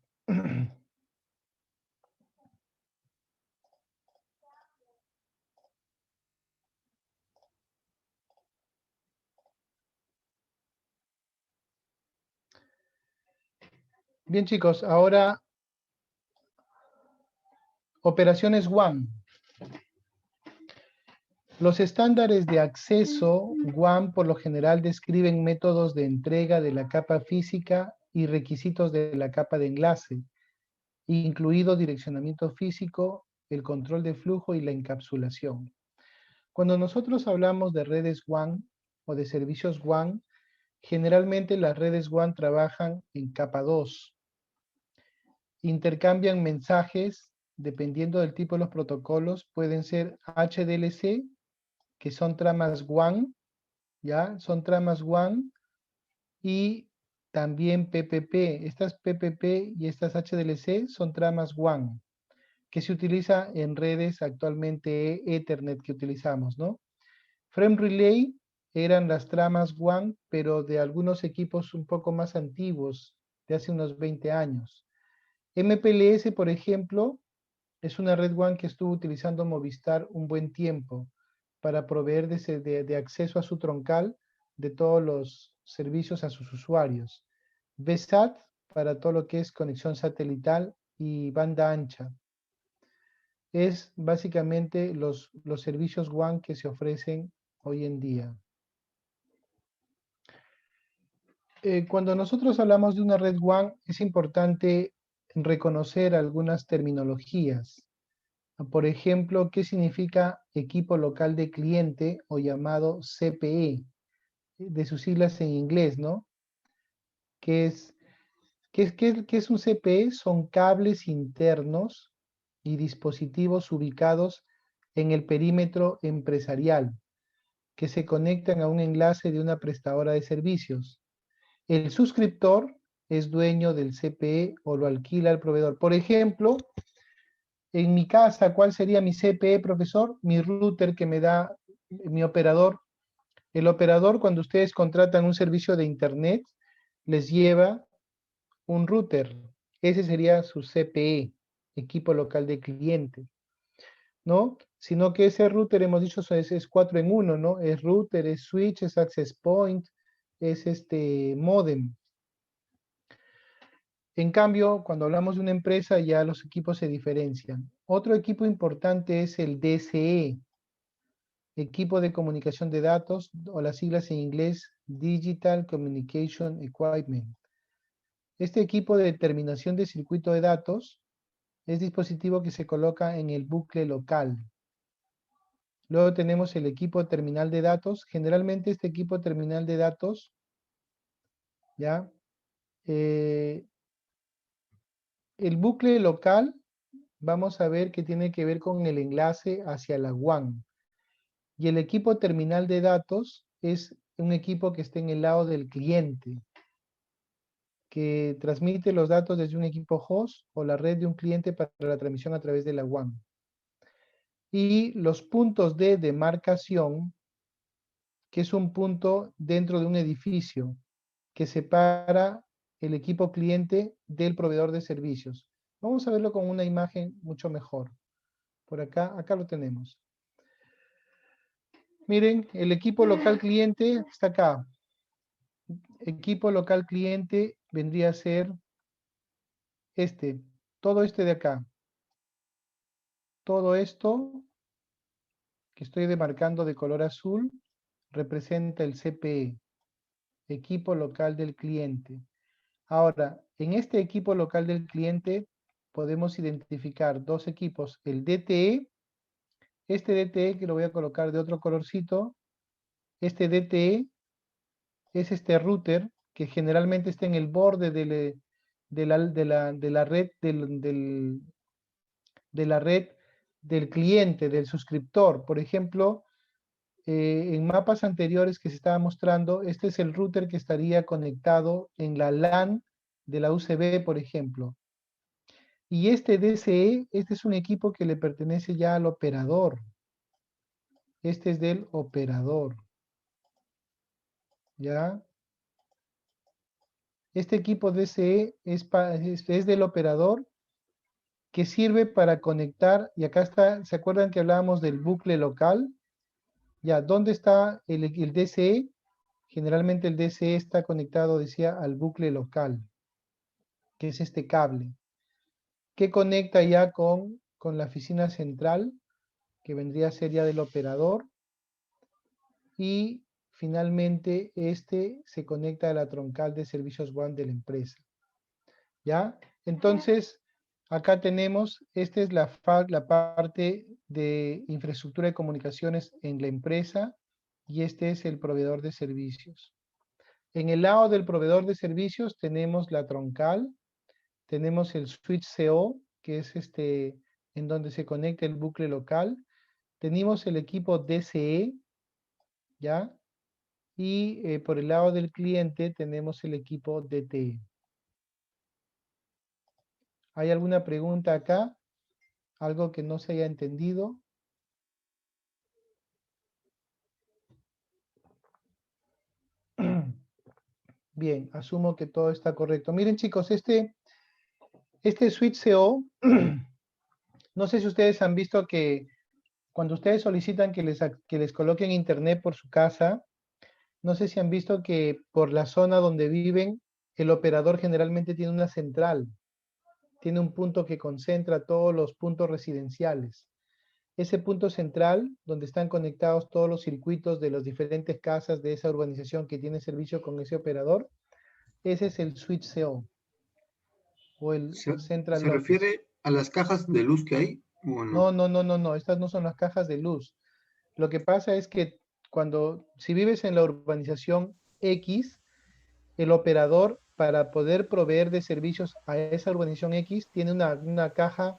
Bien, chicos, ahora Operaciones WAN. Los estándares de acceso WAN por lo general describen métodos de entrega de la capa física y requisitos de la capa de enlace, incluido direccionamiento físico, el control de flujo y la encapsulación. Cuando nosotros hablamos de redes WAN o de servicios WAN, generalmente las redes WAN trabajan en capa 2. Intercambian mensajes, dependiendo del tipo de los protocolos, pueden ser HDLC, que son tramas WAN, ¿ya? Son tramas WAN, y también PPP. Estas PPP y estas HDLC son tramas WAN, que se utiliza en redes actualmente Ethernet que utilizamos, ¿no? Frame Relay eran las tramas WAN, pero de algunos equipos un poco más antiguos, de hace unos 20 años. MPLS, por ejemplo, es una red WAN que estuvo utilizando Movistar un buen tiempo para proveer de acceso a su troncal de todos los servicios a sus usuarios. VSAT para todo lo que es conexión satelital y banda ancha. Es básicamente los servicios WAN que se ofrecen hoy en día. Cuando nosotros hablamos de una red WAN, es importante reconocer algunas terminologías. Por ejemplo, ¿qué significa equipo local de cliente o llamado CPE? De sus siglas en inglés, ¿no? ¿Qué es un CPE? Son cables internos y dispositivos ubicados en el perímetro empresarial que se conectan a un enlace de una prestadora de servicios. El suscriptor es dueño del CPE o lo alquila al proveedor. Por ejemplo, en mi casa, ¿cuál sería mi CPE, profesor? Mi router que me da mi operador. El operador, cuando ustedes contratan un servicio de internet, les lleva un router. Ese sería su CPE, equipo local de cliente, ¿no? Sino que ese router, hemos dicho, es 4 en 1, ¿no? Es router, es switch, es access point, es modem. En cambio, cuando hablamos de una empresa, ya los equipos se diferencian. Otro equipo importante es el DCE, equipo de comunicación de datos, o las siglas en inglés, Digital Communication Equipment. Este equipo de determinación de circuito de datos es dispositivo que se coloca en el bucle local. Luego tenemos el equipo terminal de datos. Generalmente este equipo terminal de datos, ¿ya? El bucle local, vamos a ver que tiene que ver con el enlace hacia la WAN. Y el equipo terminal de datos es un equipo que está en el lado del cliente, que transmite los datos desde un equipo host o la red de un cliente para la transmisión a través de la WAN. Y los puntos de demarcación, que es un punto dentro de un edificio que separa el equipo cliente del proveedor de servicios. Vamos a verlo con una imagen mucho mejor. Por acá lo tenemos. Miren, el equipo local cliente está acá. Equipo local cliente vendría a ser todo de acá. Todo esto que estoy demarcando de color azul representa el CPE, equipo local del cliente. Ahora, en este equipo local del cliente podemos identificar dos equipos, el DTE, este DTE que lo voy a colocar de otro colorcito, este DTE es este router que generalmente está en el borde de la red del cliente, del suscriptor. Por ejemplo, en mapas anteriores que se estaba mostrando, este es el router que estaría conectado en la LAN de la UCB, por ejemplo. Y este DCE, este es un equipo que le pertenece ya al operador. Este es del operador. ¿Ya? Este equipo DCE es del operador que sirve para conectar, y acá está, ¿se acuerdan que hablábamos del bucle local? Ya, ¿dónde está el DCE? Generalmente el DCE está conectado, decía, al bucle local, que es este cable, que conecta ya con con la oficina central, que vendría a ser ya del operador, y finalmente este se conecta a la troncal de servicios WAN de la empresa. ¿Ya? Entonces, acá tenemos, esta es la parte de infraestructura de comunicaciones en la empresa, y este es el proveedor de servicios. En el lado del proveedor de servicios tenemos la troncal, tenemos el switch CO, que es en donde se conecta el bucle local, tenemos el equipo DCE, ¿ya? Y por el lado del cliente tenemos el equipo DTE. ¿Hay alguna pregunta acá? ¿Algo que no se haya entendido? Bien, asumo que todo está correcto. Miren chicos, este switch CO, no sé si ustedes han visto que cuando ustedes solicitan que les coloquen internet por su casa, no sé si han visto que por la zona donde viven, el operador generalmente tiene una central, tiene un punto que concentra todos los puntos residenciales. Ese punto central, donde están conectados todos los circuitos de las diferentes casas de esa urbanización que tiene servicio con ese operador, ese es el switch CO, o el Central ¿Se Office. refiere a las cajas de luz que hay o no? No, estas no son las cajas de luz. Lo que pasa es que si vives en la urbanización X, el operador, para poder proveer de servicios a esa urbanización X, tiene una caja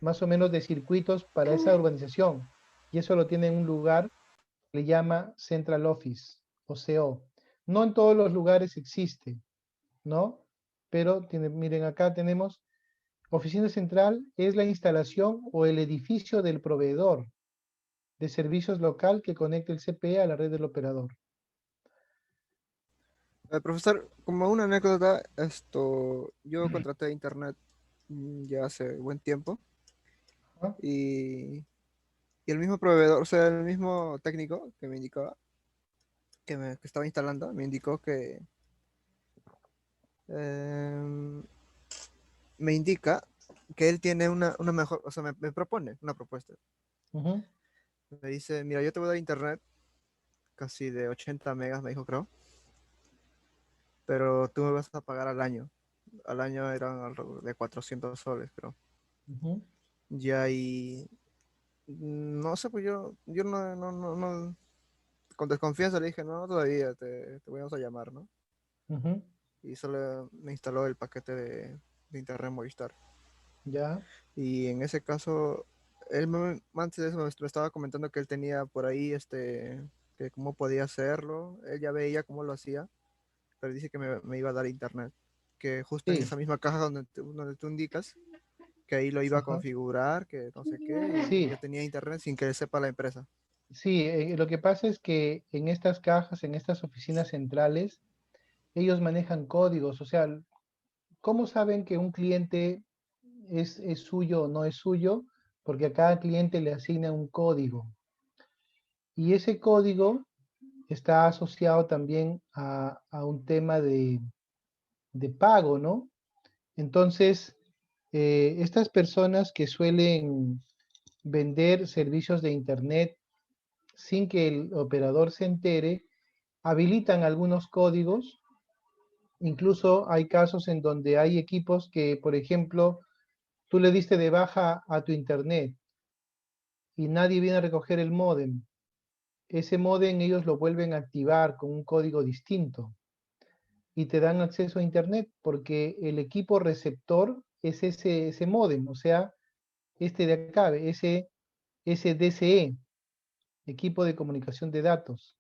más o menos de circuitos para esa urbanización. Y eso lo tiene en un lugar que le llama Central Office, o CO. No en todos los lugares existe, ¿no? Pero miren, acá tenemos oficina central, es la instalación o el edificio del proveedor de servicios local que conecta el CPE a la red del operador. Profesor, como una anécdota, yo contraté internet ya hace buen tiempo ¿No? y el mismo proveedor, o sea, el mismo técnico que me indicaba, que estaba instalando, me indicó que em, me indica que él tiene una mejor, o sea, me propone una propuesta. Ujú. Me dice, mira, yo te voy a dar internet casi de 80 megas, me dijo, creo, pero tú me vas a pagar al año. Al año eran alrededor de 400 soles, creo. Ujú. Ya y no sé, pues yo no, con desconfianza le dije, no, todavía te voy a llamar, ¿no? Ujú. Y solo me instaló el paquete de internet Movistar. Ya. Y en ese caso, antes de eso me estaba comentando que él tenía por ahí, que cómo podía hacerlo. Él ya veía cómo lo hacía, pero dice que me iba a dar internet. Que justo en Sí. esa misma caja donde tú indicas, que ahí lo iba a Ajá. configurar, que no sé qué, y Sí. ya tenía internet sin que sepa la empresa. Sí, lo que pasa es que en estas cajas, en estas oficinas centrales, ellos manejan códigos. O sea, ¿cómo saben que un cliente es suyo o no es suyo? Porque a cada cliente le asigna un código. Y ese código está asociado también a un tema de pago, ¿no? Entonces, estas personas que suelen vender servicios de Internet sin que el operador se entere, habilitan algunos códigos. Incluso hay casos en donde hay equipos que, por ejemplo, tú le diste de baja a tu Internet y nadie viene a recoger el módem. Ese módem ellos lo vuelven a activar con un código distinto y te dan acceso a Internet porque el equipo receptor es ese módem, o sea, este de acá, ese DCE, equipo de comunicación de datos.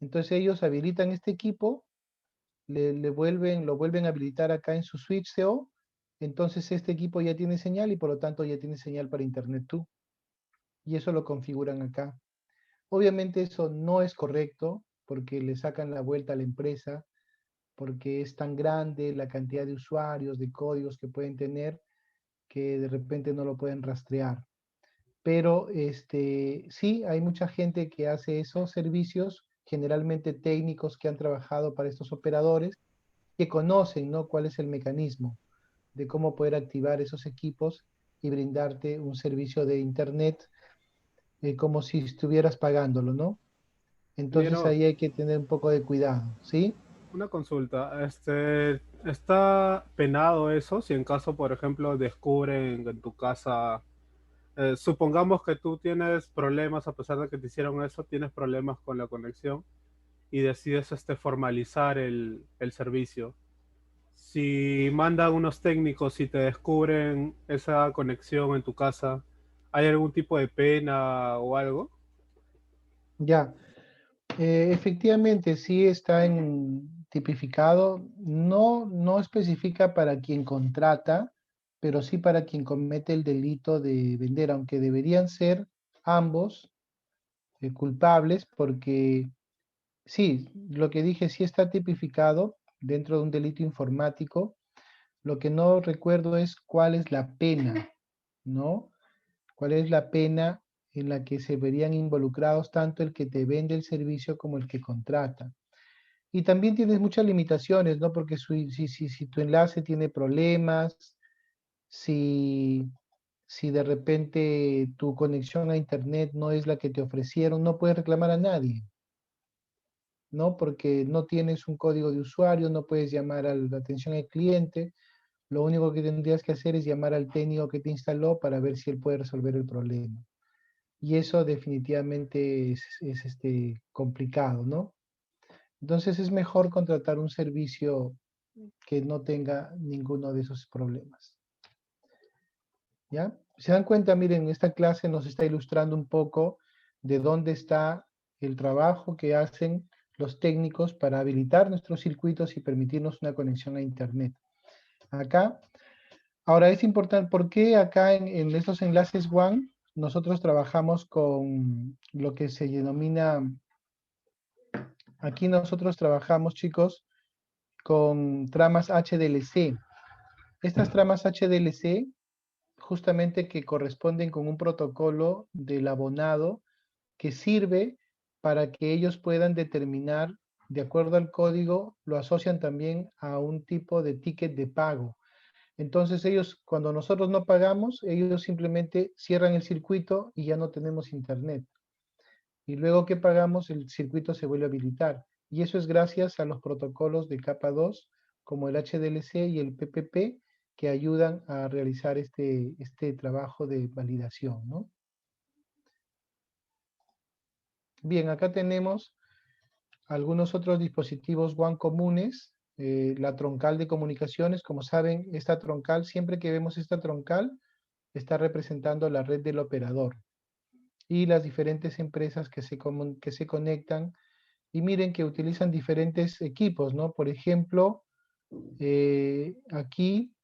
Entonces ellos habilitan este equipo, lo vuelven a habilitar acá en su switch CO, entonces este equipo ya tiene señal y por lo tanto ya tiene señal para Internet tú. Y eso lo configuran acá. Obviamente eso no es correcto porque le sacan la vuelta a la empresa, porque es tan grande la cantidad de usuarios, de códigos que pueden tener, que de repente no lo pueden rastrear. Pero sí, hay mucha gente que hace esos servicios, generalmente técnicos que han trabajado para estos operadores, que conocen, ¿no?, cuál es el mecanismo de cómo poder activar esos equipos y brindarte un servicio de internet como si estuvieras pagándolo, ¿no? Entonces Ingeniero, ahí hay que tener un poco de cuidado, ¿sí? una consulta. ¿Está penado eso si en caso, por ejemplo, descubren en tu casa, supongamos que tú tienes problemas, a pesar de que te hicieron eso, tienes problemas con la conexión y decides formalizar el servicio? Si mandan unos técnicos y te descubren esa conexión en tu casa, ¿hay algún tipo de pena o algo? Ya. Efectivamente, sí está tipificado, no especifica para quien contrata, pero sí para quien comete el delito de vender, aunque deberían ser ambos culpables, porque sí, lo que dije sí está tipificado dentro de un delito informático. Lo que no recuerdo es cuál es la pena, ¿no? ¿Cuál es la pena en la que se verían involucrados tanto el que te vende el servicio como el que contrata? Y también tienes muchas limitaciones, ¿no? Porque si tu enlace tiene problemas, si, si de repente tu conexión a internet no es la que te ofrecieron, no puedes reclamar a nadie, ¿no? Porque no tienes un código de usuario, no puedes llamar a la atención al cliente. Lo único que tendrías que hacer es llamar al técnico que te instaló para ver si él puede resolver el problema. Y eso definitivamente es complicado, ¿no? Entonces es mejor contratar un servicio que no tenga ninguno de esos problemas. ¿Ya? Se dan cuenta, miren, esta clase nos está ilustrando un poco de dónde está el trabajo que hacen los técnicos para habilitar nuestros circuitos y permitirnos una conexión a internet. Acá, ahora es importante, ¿por qué acá en estos enlaces WAN nosotros trabajamos con lo que se denomina, aquí nosotros trabajamos, chicos, con tramas HDLC. Estas tramas HDLC, justamente que corresponden con un protocolo del abonado que sirve para que ellos puedan determinar, de acuerdo al código, lo asocian también a un tipo de ticket de pago. Entonces ellos, cuando nosotros no pagamos, ellos simplemente cierran el circuito y ya no tenemos internet. Y luego que pagamos, el circuito se vuelve a habilitar. Y eso es gracias a los protocolos de capa 2, como el HDLC y el PPP, que ayudan a realizar este trabajo de validación, ¿no? Bien, acá tenemos algunos otros dispositivos WAN comunes, la troncal de comunicaciones. Como saben, esta troncal, siempre que vemos esta troncal, está representando la red del operador y las diferentes empresas que se conectan. Y miren que utilizan diferentes equipos, ¿no? Por ejemplo, aquí,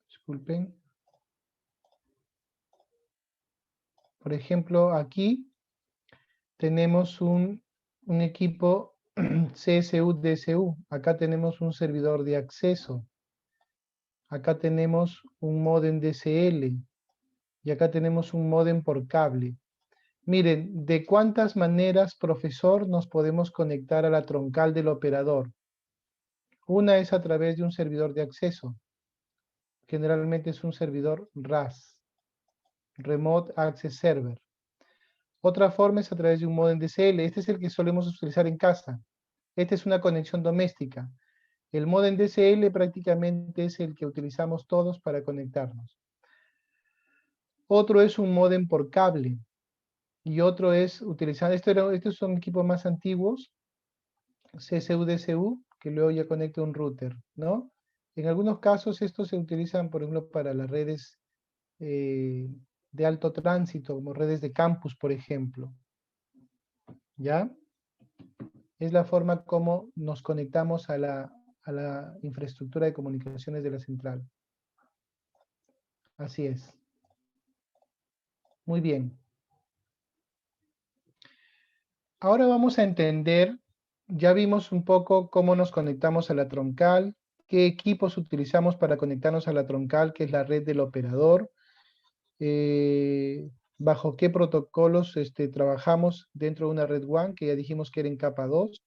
disculpen, por ejemplo, aquí tenemos un equipo CSU-DSU. Acá tenemos un servidor de acceso. Acá tenemos un módem DSL. Y acá tenemos un módem por cable. Miren, ¿de cuántas maneras, profesor, nos podemos conectar a la troncal del operador? Una es a través de un servidor de acceso. Generalmente es un servidor RAS, Remote Access Server. Otra forma es a través de un módem DSL. Este es el que solemos utilizar en casa. Esta es una conexión doméstica. El módem DSL prácticamente es el que utilizamos todos para conectarnos. Otro es un módem por cable. Y otro es utilizar, estos son equipos más antiguos, CSU-DSU, que luego ya conecta un router, ¿no? En algunos casos estos se utilizan, por ejemplo, para las redes de alto tránsito, como redes de campus, por ejemplo. ¿Ya? Es la forma como nos conectamos a la infraestructura de comunicaciones de la central. Así es. Muy bien. Ahora vamos a entender, ya vimos un poco cómo nos conectamos a la troncal, qué equipos utilizamos para conectarnos a la troncal, que es la red del operador, bajo qué protocolos trabajamos dentro de una red WAN, que ya dijimos que era en capa 2,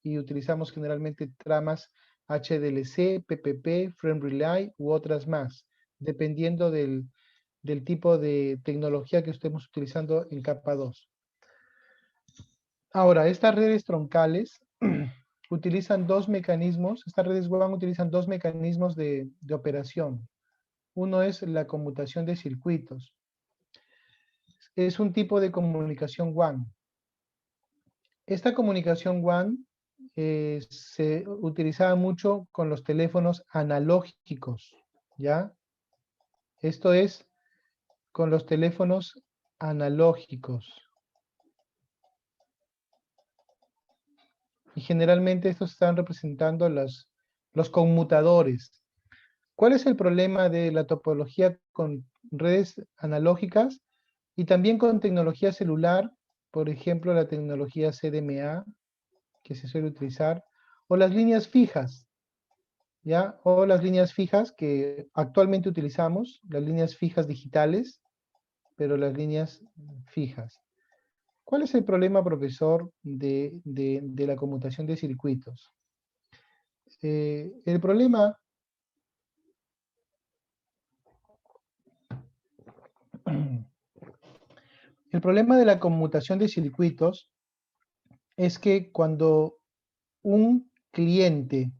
y utilizamos generalmente tramas HDLC, PPP, Frame Relay u otras más, dependiendo del tipo de tecnología que estemos utilizando en capa 2. Ahora, estas redes troncales utilizan dos mecanismos, estas redes WAN utilizan dos mecanismos de operación. Uno es la conmutación de circuitos. Es un tipo de comunicación WAN. Esta comunicación WAN se utilizaba mucho con los teléfonos analógicos, ¿ya? Esto es con los teléfonos analógicos. Y generalmente estos están representando los conmutadores. ¿Cuál es el problema de la topología con redes analógicas y también con tecnología celular? Por ejemplo, la tecnología CDMA, que se suele utilizar, o las líneas fijas, ¿ya? O las líneas fijas que actualmente utilizamos, las líneas fijas digitales, pero las líneas fijas. ¿Cuál es el problema, profesor, de la conmutación de circuitos? El problema de la conmutación de circuitos es que cuando un cliente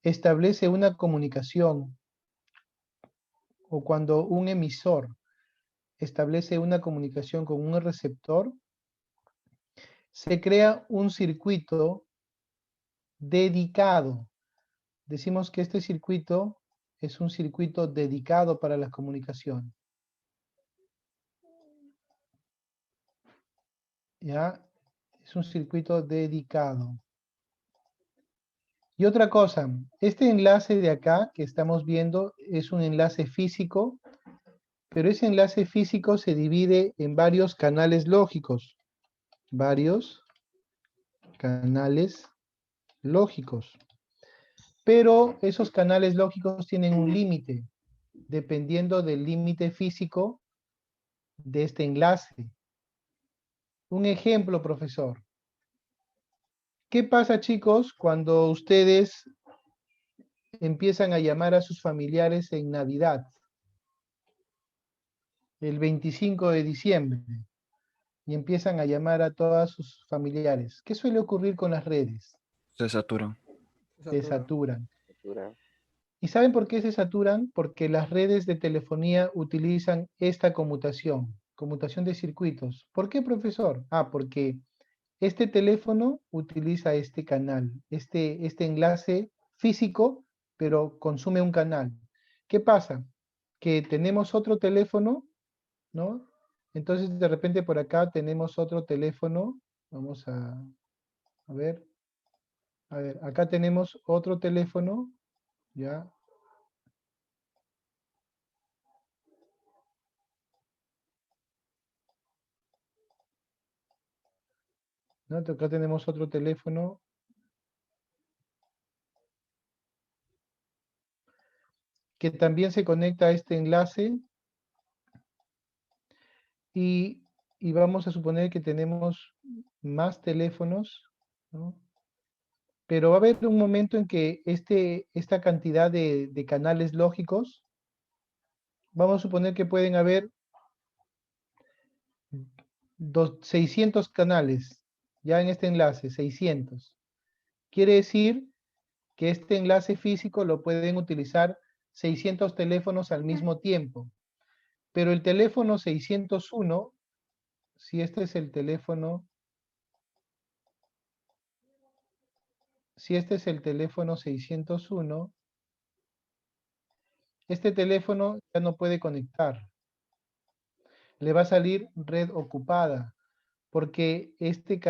establece una comunicación o cuando un emisor establece una comunicación con un receptor, se crea un circuito dedicado. Decimos que este circuito es un circuito dedicado para la comunicación. ¿Ya? Es un circuito dedicado. Y otra cosa, este enlace de acá que estamos viendo es un enlace físico, pero ese enlace físico se divide en varios canales lógicos. Varios canales lógicos. Pero esos canales lógicos tienen un límite, dependiendo del límite físico de este enlace. Un ejemplo, profesor. ¿Qué pasa, chicos, cuando ustedes empiezan a llamar a sus familiares en Navidad? El 25 de diciembre. Y empiezan a llamar a todos sus familiares. ¿Qué suele ocurrir con las redes? Se saturan. Se saturan. Dura. ¿Y saben por qué se saturan? Porque las redes de telefonía utilizan esta conmutación de circuitos. ¿Por qué, profesor? Porque este teléfono utiliza este canal, este enlace físico, pero consume un canal. ¿Qué pasa? Que tenemos otro teléfono, ¿no? Entonces, de repente por acá tenemos otro teléfono. Vamos a ver. A ver, acá tenemos otro teléfono, ¿ya? ¿No? Acá tenemos otro teléfono. Que también se conecta a este enlace. Y vamos a suponer que tenemos más teléfonos, ¿no? Pero va a haber un momento en que esta cantidad de canales lógicos, vamos a suponer que pueden haber 600 canales, ya en este enlace, 600. Quiere decir que este enlace físico lo pueden utilizar 600 teléfonos al mismo tiempo. Pero el teléfono 601, si este es el teléfono, si este es el teléfono 601, este teléfono ya no puede conectar. Le va a salir red ocupada, porque este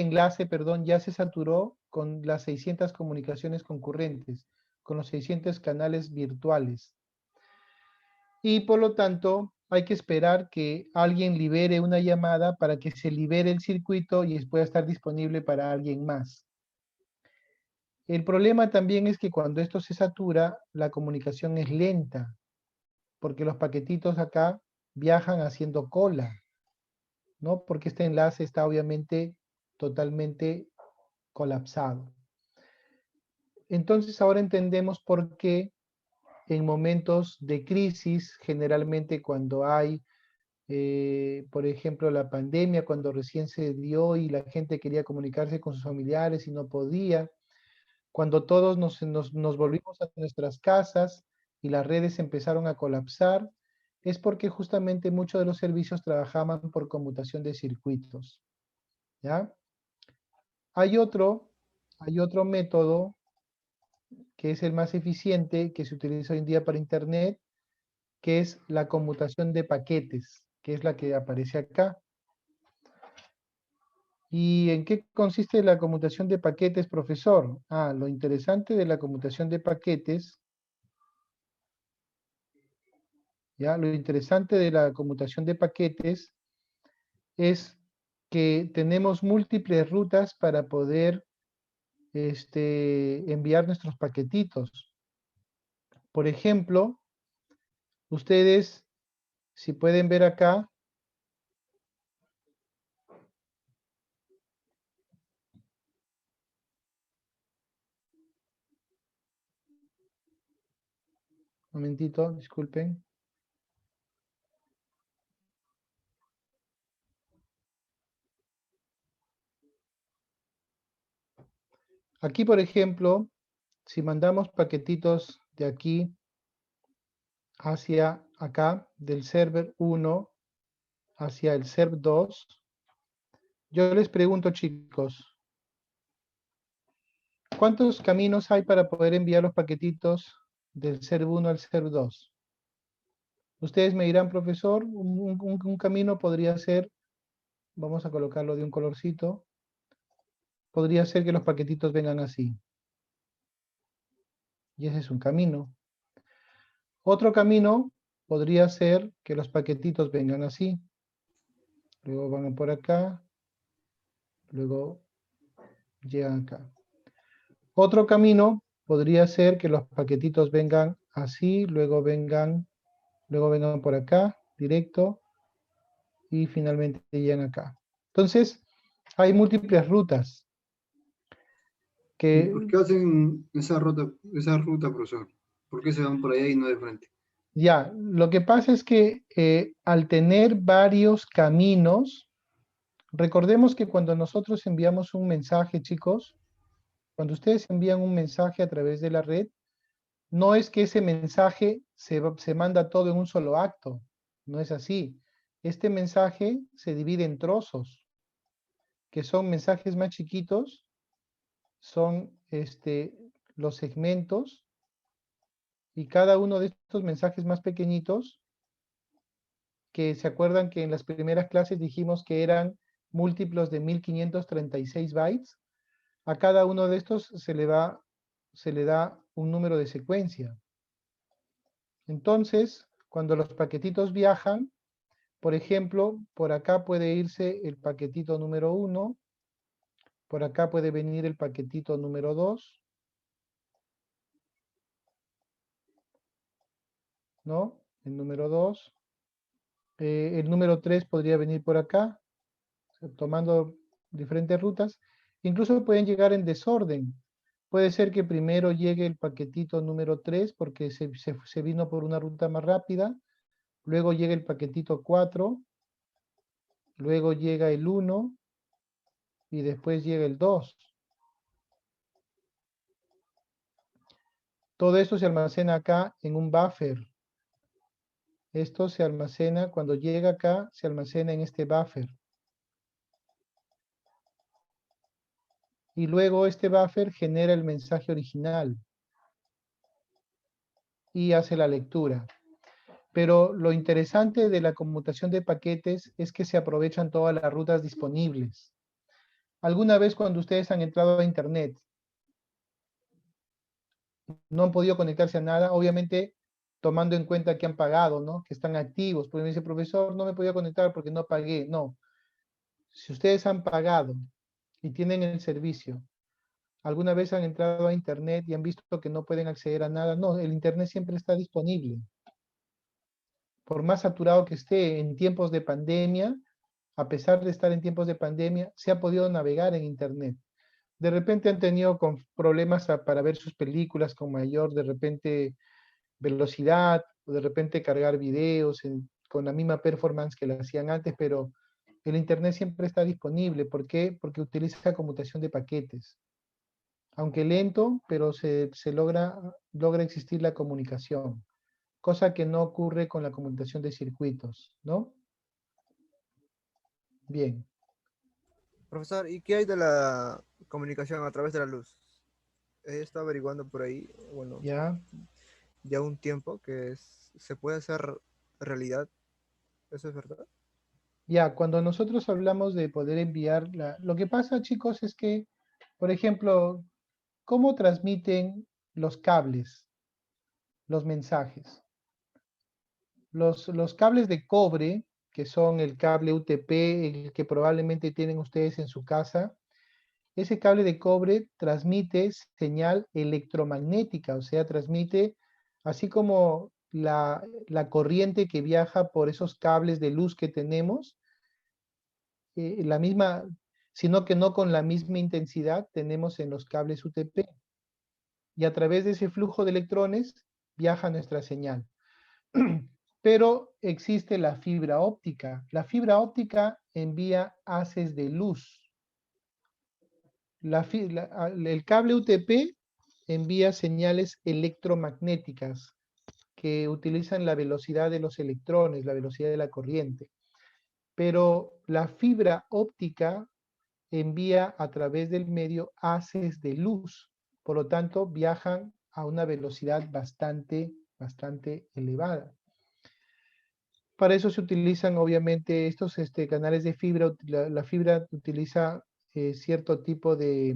enlace, perdón, ya se saturó con las 600 comunicaciones concurrentes, con los 600 canales virtuales. Y por lo tanto, hay que esperar que alguien libere una llamada para que se libere el circuito y pueda estar disponible para alguien más. El problema también es que cuando esto se satura, la comunicación es lenta, porque los paquetitos acá viajan haciendo cola, ¿no? Porque este enlace está obviamente totalmente colapsado. Entonces ahora entendemos por qué en momentos de crisis, generalmente cuando hay, por ejemplo, la pandemia, cuando recién se dio y la gente quería comunicarse con sus familiares y no podía, cuando todos nos volvimos a nuestras casas y las redes empezaron a colapsar, es porque justamente muchos de los servicios trabajaban por conmutación de circuitos, ¿ya? Hay otro método que es el más eficiente, que se utiliza hoy en día para Internet, que es la conmutación de paquetes, que es la que aparece acá. ¿Y en qué consiste la conmutación de paquetes, profesor? Lo interesante de la conmutación de paquetes, ¿ya? Lo interesante de la conmutación de paquetes es que tenemos múltiples rutas para poder enviar nuestros paquetitos. Por ejemplo, ustedes, si pueden ver acá, un momentito, disculpen. Aquí, por ejemplo, si mandamos paquetitos de aquí hacia acá, del server 1 hacia el server 2, yo les pregunto, chicos, ¿cuántos caminos hay para poder enviar los paquetitos del server 1 al server 2? Ustedes me dirán, profesor, un camino podría ser, vamos a colocarlo de un colorcito, podría ser que los paquetitos vengan así. Y ese es un camino. Otro camino podría ser que los paquetitos vengan así. Luego van por acá, luego llegan acá. Otro camino podría ser que los paquetitos vengan así, luego vengan por acá, directo, y finalmente llegan acá. Entonces, hay múltiples rutas. ¿Y por qué hacen esa ruta, profesor? ¿Por qué se van por allá y no de frente? Ya, lo que pasa es que al tener varios caminos, recordemos que cuando nosotros enviamos un mensaje, chicos, cuando ustedes envían un mensaje a través de la red, no es que ese mensaje se manda todo en un solo acto, no es así. Este mensaje se divide en trozos, que son mensajes más chiquitos, son los segmentos, y cada uno de estos mensajes más pequeñitos, que se acuerdan que en las primeras clases dijimos que eran múltiplos de 1536 bytes, a cada uno de estos se le da un número de secuencia. Entonces, cuando los paquetitos viajan, por ejemplo, por acá puede irse el paquetito número 1, por acá puede venir el paquetito número 2, ¿no? El número 2. El número 3 podría venir por acá, tomando diferentes rutas. Incluso pueden llegar en desorden. Puede ser que primero llegue el paquetito número 3 porque se vino por una ruta más rápida. Luego llega el paquetito 4. Luego llega el 1. Y después llega el 2. Todo esto se almacena acá en un buffer. Esto se almacena, cuando llega acá, se almacena en este buffer. Y luego este buffer genera el mensaje original. Y hace la lectura. Pero lo interesante de la conmutación de paquetes es que se aprovechan todas las rutas disponibles. ¿Alguna vez cuando ustedes han entrado a internet, no han podido conectarse a nada? Obviamente tomando en cuenta que han pagado, ¿no? Que están activos. Porque me dice, profesor, no me podía conectar porque no pagué. No. Si ustedes han pagado y tienen el servicio, ¿alguna vez han entrado a internet y han visto que no pueden acceder a nada? No, el internet siempre está disponible. Por más saturado que esté en tiempos de pandemia, a pesar de estar en tiempos de pandemia, se ha podido navegar en internet. de repente han tenido problemas para ver sus películas con mayor, de repente, velocidad, o de repente cargar videos con la misma performance que la hacían antes, pero el Internet siempre está disponible. ¿Por qué? Porque utiliza conmutación de paquetes. Aunque lento, pero se logra existir la comunicación, cosa que no ocurre con la conmutación de circuitos, ¿no? Bien, Profesor, ¿y qué hay de la comunicación a través de la luz? He estado averiguando por ahí, bueno, ya. ya un tiempo que se puede hacer realidad. ¿Eso es verdad? Ya, cuando nosotros hablamos de poder enviar, lo que pasa, chicos, es que, por ejemplo, ¿cómo transmiten los cables los mensajes? Los cables de cobre, que son el cable UTP, el que probablemente tienen ustedes en su casa, ese cable de cobre transmite señal electromagnética, o sea, transmite, así como la corriente que viaja por esos cables de luz que tenemos, la misma, sino que no con la misma intensidad tenemos en los cables UTP. Y a través de ese flujo de electrones viaja nuestra señal. Pero existe la fibra óptica. La fibra óptica envía haces de luz. El cable UTP envía señales electromagnéticas que utilizan la velocidad de los electrones, la velocidad de la corriente. Pero la fibra óptica envía a través del medio haces de luz. Por lo tanto, viajan a una velocidad bastante elevada. Para eso se utilizan obviamente estos canales de fibra. La fibra utiliza cierto tipo de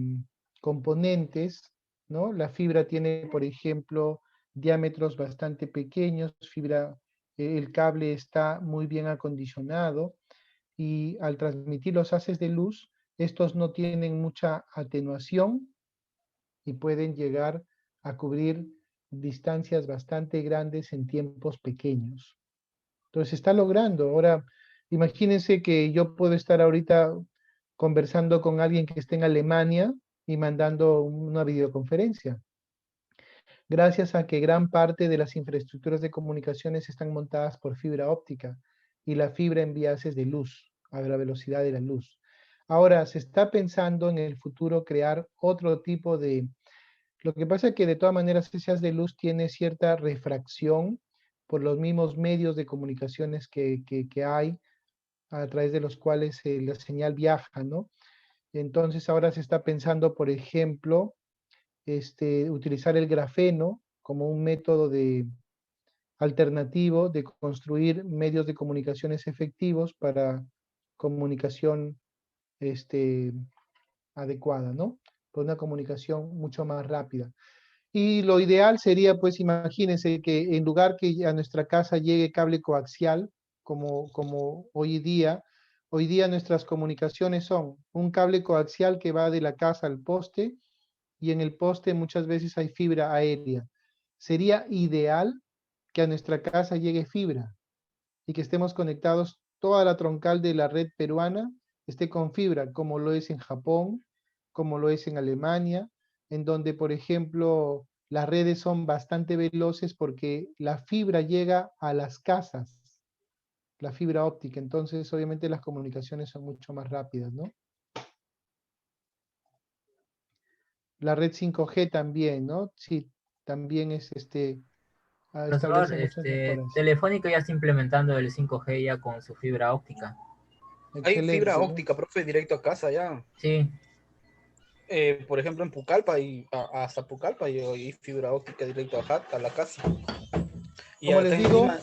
componentes, ¿no? La fibra tiene, por ejemplo, diámetros bastante pequeños, el cable está muy bien acondicionado y al transmitir los haces de luz, estos no tienen mucha atenuación y pueden llegar a cubrir distancias bastante grandes en tiempos pequeños. Entonces se está logrando. Ahora, imagínense que yo puedo estar ahorita conversando con alguien que esté en Alemania y mandando una videoconferencia. Gracias a que gran parte de las infraestructuras de comunicaciones están montadas por fibra óptica y la fibra envía haces de luz a la velocidad de la luz. Ahora, se está pensando en el futuro crear otro tipo de... Lo que pasa es que de todas maneras ese haz de luz tiene cierta refracción por los mismos medios de comunicaciones que hay, a través de los cuales la señal viaja, ¿no? Entonces ahora se está pensando, por ejemplo, utilizar el grafeno como un método alternativo de construir medios de comunicaciones efectivos para comunicación adecuada, ¿no? Por una comunicación mucho más rápida. Y lo ideal sería, pues imagínense que en lugar que a nuestra casa llegue cable coaxial, como hoy día nuestras comunicaciones son un cable coaxial que va de la casa al poste, y en el poste muchas veces hay fibra aérea. Sería ideal que a nuestra casa llegue fibra y que estemos conectados, toda la troncal de la red peruana esté con fibra, como lo es en Japón, como lo es en Alemania, en donde, por ejemplo, las redes son bastante veloces porque la fibra llega a las casas, la fibra óptica. Entonces, obviamente, las comunicaciones son mucho más rápidas, ¿no? La red 5G también, ¿no? Sí, también Profesor, establece muchas mejoras. Telefónica ya está implementando el 5G ya con su fibra óptica. Hay fibra Excelente, ¿no? óptica, profe, directo a casa ya. Sí, Por ejemplo, en Pucallpa y hasta Pucallpa y fibra óptica directo a la casa. Y Como acá les en digo, Lima,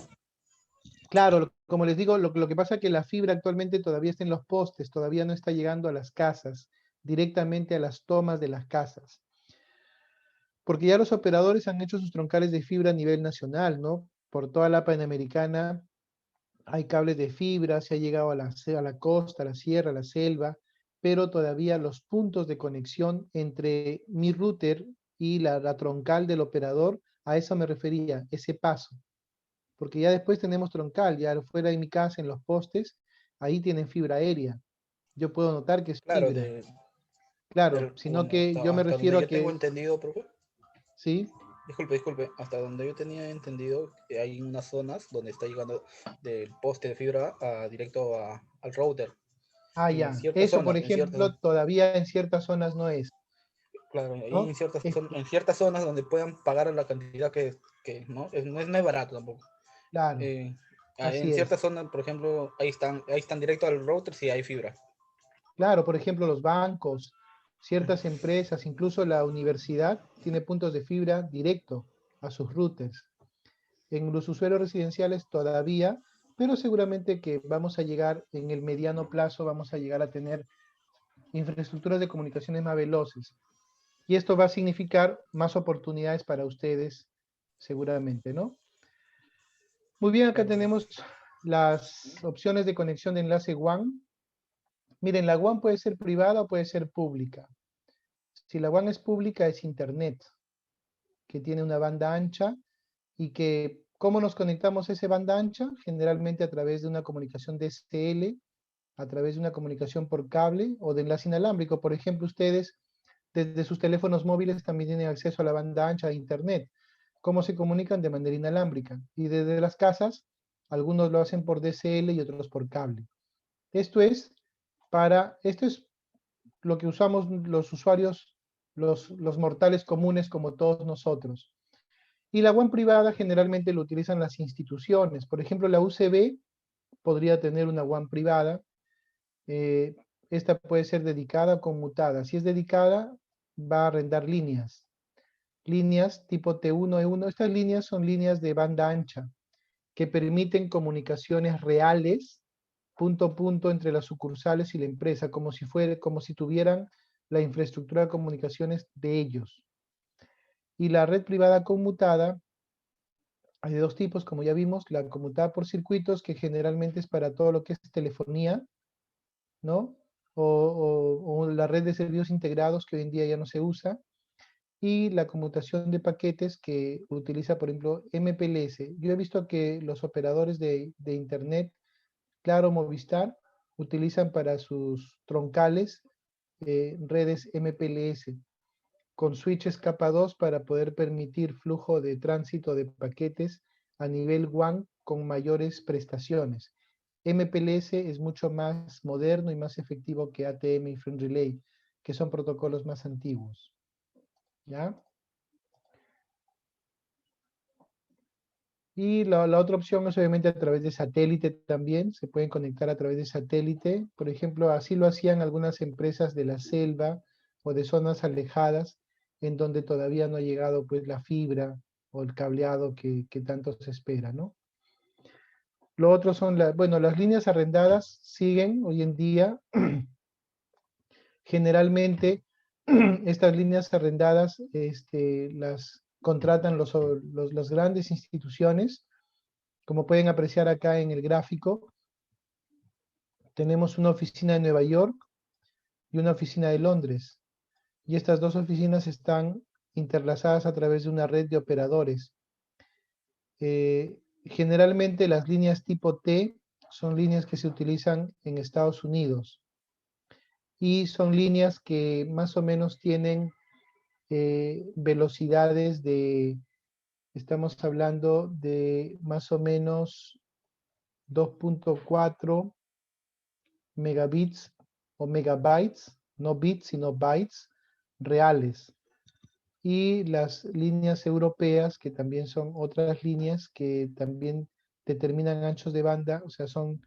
claro, como les digo, lo que pasa es que la fibra actualmente todavía está en los postes, todavía no está llegando a las casas, directamente a las tomas de las casas. Porque ya los operadores han hecho sus troncales de fibra a nivel nacional, ¿no? Por toda la Panamericana hay cables de fibra, se ha llegado a la costa, a la sierra, a la selva, pero todavía los puntos de conexión entre mi router y la troncal del operador, a eso me refería, ese paso. Porque ya después tenemos troncal, ya fuera de mi casa, en los postes, ahí tienen fibra aérea. Yo puedo notar que es claro, fibra. Claro, sino bueno, que yo me hasta refiero donde a yo tengo que, entendido, profe. sí, Disculpe, hasta donde yo tenía entendido que hay unas zonas donde está llegando del poste de fibra al router. En ya, ciertas eso por zonas, ejemplo, todavía en ciertas zonas no es, claro, ahí ¿no? en ciertas zonas donde puedan pagar la cantidad que ¿no? No es barato tampoco. Claro, Eh, así en ciertas es. zonas, por ejemplo, ahí están directo al router si hay fibra. Claro, por ejemplo, los bancos, ciertas empresas, incluso la universidad tiene puntos de fibra directo a sus routers. En los usuarios residenciales todavía, pero seguramente que vamos a llegar en el mediano plazo, vamos a llegar a tener infraestructuras de comunicaciones más veloces. Y esto va a significar más oportunidades para ustedes, seguramente, ¿no? Muy bien, acá Claro, profe. tenemos las opciones de conexión de enlace WAN. Miren, la WAN puede ser privada o puede ser pública. Si la WAN es pública, es Internet, que tiene una banda ancha y que, ¿cómo nos conectamos a esa banda ancha? Generalmente a través de una comunicación DSL, a través de una comunicación por cable o de enlace inalámbrico. Por ejemplo, ustedes desde sus teléfonos móviles también tienen acceso a la banda ancha de Internet. ¿Cómo se comunican? De manera inalámbrica. Y desde las casas, algunos lo hacen por DSL y otros por cable. Esto es lo que usamos los usuarios, los mortales comunes como todos nosotros. Y la WAN privada generalmente lo utilizan las instituciones. Por ejemplo, la UCB podría tener una WAN privada. eh, Esta puede ser dedicada o conmutada. Si es dedicada, va a arrendar líneas. Líneas tipo T1, E1. Estas líneas son líneas de banda ancha que permiten comunicaciones reales, punto a punto, entre las sucursales y la empresa, como si tuvieran la infraestructura de comunicaciones de ellos. Y la red privada conmutada, hay de dos tipos, como ya vimos, la conmutada por circuitos, que generalmente es para todo lo que es telefonía, ¿no? O la red de servicios integrados, que hoy en día ya no se usa, y la conmutación de paquetes, que utiliza, por ejemplo, MPLS. Yo he visto que los operadores de Internet, Claro, Movistar, utilizan para sus troncales redes MPLS con switches capa 2 para poder permitir flujo de tránsito de paquetes a nivel WAN con mayores prestaciones. MPLS es mucho más moderno y más efectivo que ATM y Frame Relay, que son protocolos más antiguos. ¿Ya? Y la otra opción es obviamente a través de satélite también, se pueden conectar a través de satélite. Por ejemplo, así lo hacían algunas empresas de la selva o de zonas alejadas, en donde todavía no ha llegado pues la fibra o el cableado que tanto se espera, ¿no? Lo otro son, bueno, las líneas arrendadas siguen hoy en día. Generalmente, estas líneas arrendadas las contratan las grandes instituciones. Como pueden apreciar acá en el gráfico, tenemos una oficina de Nueva York y una oficina de Londres. Y estas dos oficinas están interlazadas a través de una red de operadores. Generalmente las líneas tipo T son líneas que se utilizan en Estados Unidos y son líneas que más o menos tienen velocidades estamos hablando de más o menos 2.4 megabits o megabytes, no bits, sino bytes reales. Y las líneas europeas, que también son otras líneas que también determinan anchos de banda, o sea, son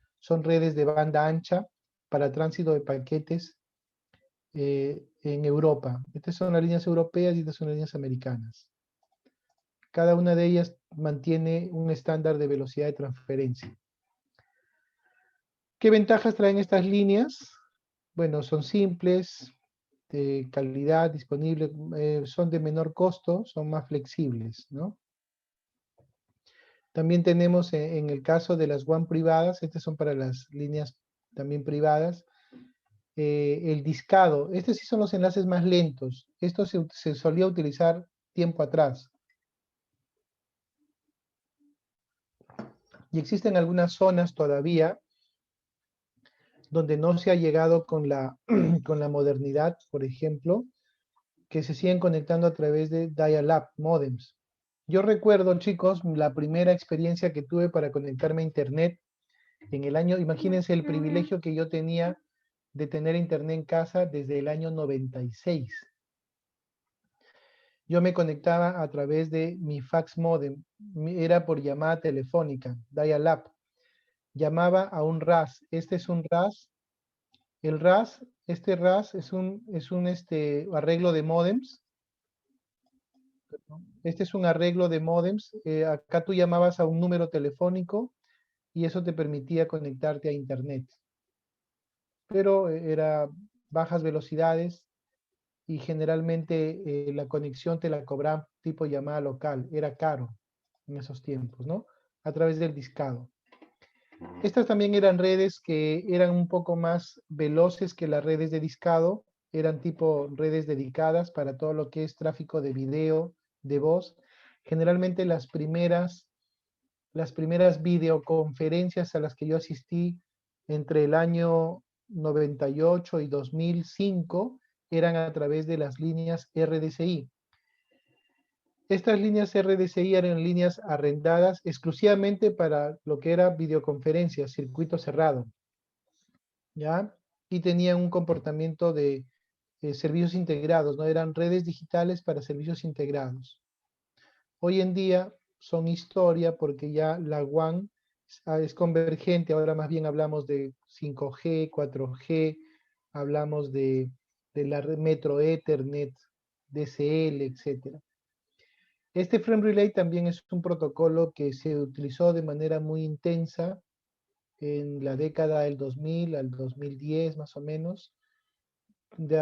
redes de banda ancha para tránsito de paquetes en Europa. Estas son las líneas europeas y estas son las líneas americanas. Cada una de ellas mantiene un estándar de velocidad de transferencia. ¿Qué ventajas traen estas líneas? Bueno, son simples, de calidad disponible, son de menor costo, son más flexibles, ¿no? También tenemos en el caso de las WAN privadas, estas son para las líneas también privadas, el discado. Estos sí son los enlaces más lentos. Esto se solía utilizar tiempo atrás. Y existen algunas zonas todavía donde no se ha llegado con la, con la modernidad, por ejemplo, que se siguen conectando a través de dial-up modems. Yo recuerdo, chicos, la primera experiencia que tuve para conectarme a internet en el año, imagínense el privilegio que yo tenía de tener internet en casa desde el año 96. Yo me conectaba a través de mi fax modem, era por llamada telefónica, dial-up. Llamaba a un RAS. Este es un RAS. El RAS, este RAS es un arreglo de modems. Este es un arreglo de modems. Acá tú llamabas a un número telefónico y eso te permitía conectarte a internet. Pero era bajas velocidades y generalmente la conexión te la cobraban tipo llamada local. Era caro en esos tiempos, ¿no? A través del discado. Estas también eran redes que eran un poco más veloces que las redes de discado. Eran tipo redes dedicadas para todo lo que es tráfico de video, de voz. Generalmente las primeras videoconferencias a las que yo asistí entre el año 98 y 2005 eran a través de las líneas RDCI. Estas líneas RDCI eran líneas arrendadas exclusivamente para lo que era videoconferencia, circuito cerrado, ¿ya? Y tenían un comportamiento de servicios integrados, ¿no? Eran redes digitales para servicios integrados. Hoy en día son historia porque ya la WAN es convergente, ahora más bien hablamos de 5G, 4G, hablamos de la red Metro Ethernet, DSL, etc. Este Frame Relay también es un protocolo que se utilizó de manera muy intensa en la década del 2000 al 2010 más o menos,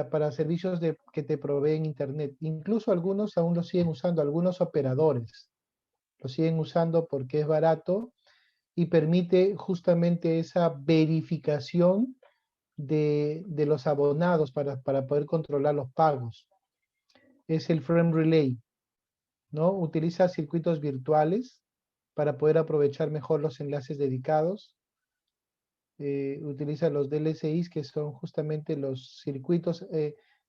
para servicios que te proveen internet. Incluso algunos aún lo siguen usando, algunos operadores lo siguen usando porque es barato y permite justamente esa verificación de los abonados para poder controlar los pagos. Es el Frame Relay, ¿no? Utiliza circuitos virtuales para poder aprovechar mejor los enlaces dedicados. Utiliza los DLSIs, que son justamente los circuitos,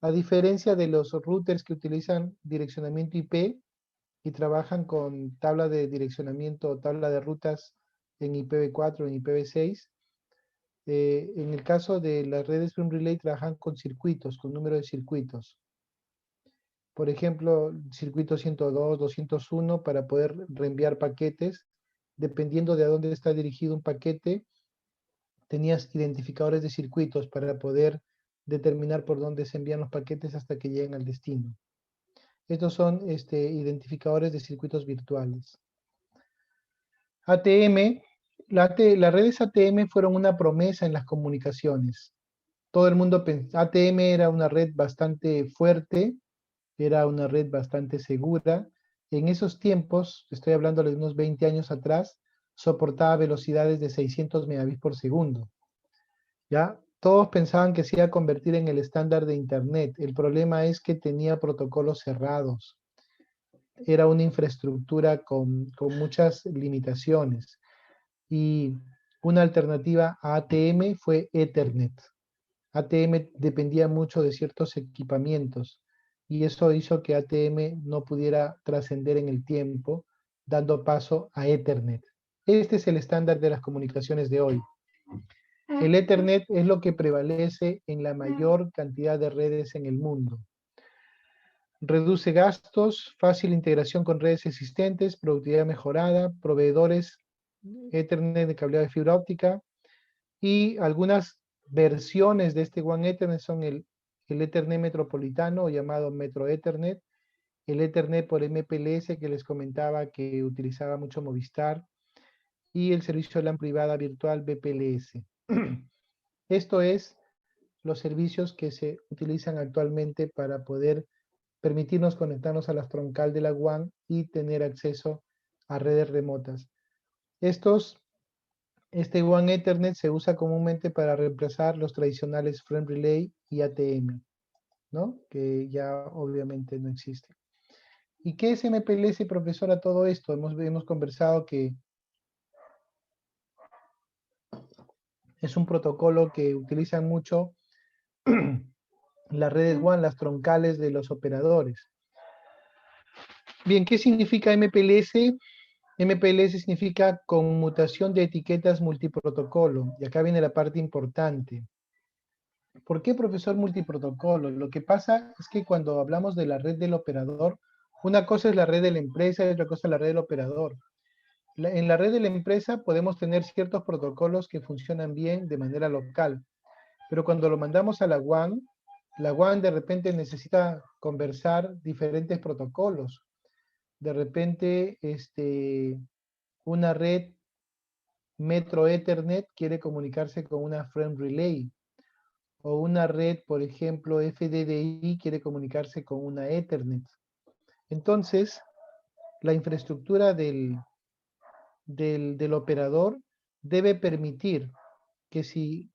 a diferencia de los routers que utilizan direccionamiento IP y trabajan con tabla de direccionamiento, tabla de rutas en IPv4, en IPv6. En el caso de las redes Frame Relay trabajan con circuitos, con número de circuitos. Por ejemplo, circuito 102, 201 para poder reenviar paquetes. Dependiendo de a dónde está dirigido un paquete, tenías identificadores de circuitos para poder determinar por dónde se envían los paquetes hasta que lleguen al destino. Estos son identificadores de circuitos virtuales. ATM, las redes ATM fueron una promesa en las comunicaciones. Todo el mundo pensaba, ATM era una red bastante fuerte, era una red bastante segura. En esos tiempos, estoy hablando de unos 20 años atrás, soportaba velocidades de 600 megabits por segundo. ¿Ya? Todos pensaban que se iba a convertir en el estándar de Internet. El problema es que tenía protocolos cerrados. Era una infraestructura con muchas limitaciones. Y una alternativa a ATM fue Ethernet. ATM dependía mucho de ciertos equipamientos y eso hizo que ATM no pudiera trascender en el tiempo, dando paso a Ethernet. Este es el estándar de las comunicaciones de hoy. El Ethernet es lo que prevalece en la mayor cantidad de redes en el mundo. Reduce gastos, fácil integración con redes existentes, productividad mejorada, proveedores Ethernet de cableado de fibra óptica y algunas versiones de este One Ethernet son el Ethernet metropolitano, llamado Metro Ethernet, el Ethernet por MPLS que les comentaba que utilizaba mucho Movistar, y el servicio de LAN privada virtual BPLS. Esto es los servicios que se utilizan actualmente para poder permitirnos conectarnos a la troncal de la WAN y tener acceso a redes remotas. Este One Ethernet se usa comúnmente para reemplazar los tradicionales Frame Relay y ATM, ¿no? Que ya obviamente no existen. ¿Y qué es MPLS, profesor, a todo esto? Hemos conversado que Es un protocolo que utilizan mucho las redes WAN, las troncales de los operadores. Bien, ¿qué significa MPLS? MPLS significa conmutación de etiquetas multiprotocolo. Y acá viene la parte importante. ¿Por qué, profesor, multiprotocolo? Lo que pasa es que cuando hablamos de la red del operador, una cosa es la red de la empresa y otra cosa es la red del operador. En la red de la empresa podemos tener ciertos protocolos que funcionan bien de manera local, pero cuando lo mandamos a la WAN de repente necesita conversar diferentes protocolos. De repente, una red Metro Ethernet quiere comunicarse con una Frame Relay, o una red, por ejemplo, FDDI quiere comunicarse con una Ethernet. Entonces, la infraestructura del operador debe permitir que si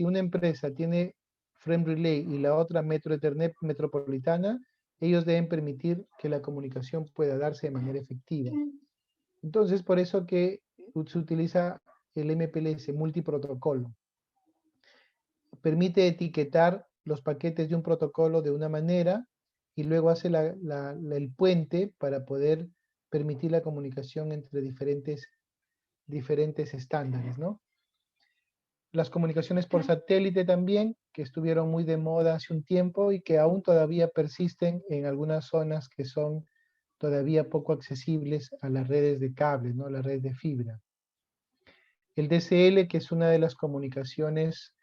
una empresa tiene Frame Relay y la otra Metro Ethernet metropolitana, ellos deben permitir que la comunicación pueda darse de manera efectiva. Entonces, por eso que se utiliza el MPLS, multiprotocolo. Permite etiquetar los paquetes de un protocolo de una manera y luego hace el puente para poder permitir la comunicación entre diferentes estándares, ¿no? Las comunicaciones por satélite también, que estuvieron muy de moda hace un tiempo y que aún todavía persisten en algunas zonas que son todavía poco accesibles a las redes de cable, ¿no? Las redes de fibra. El DSL, que es una de las comunicaciones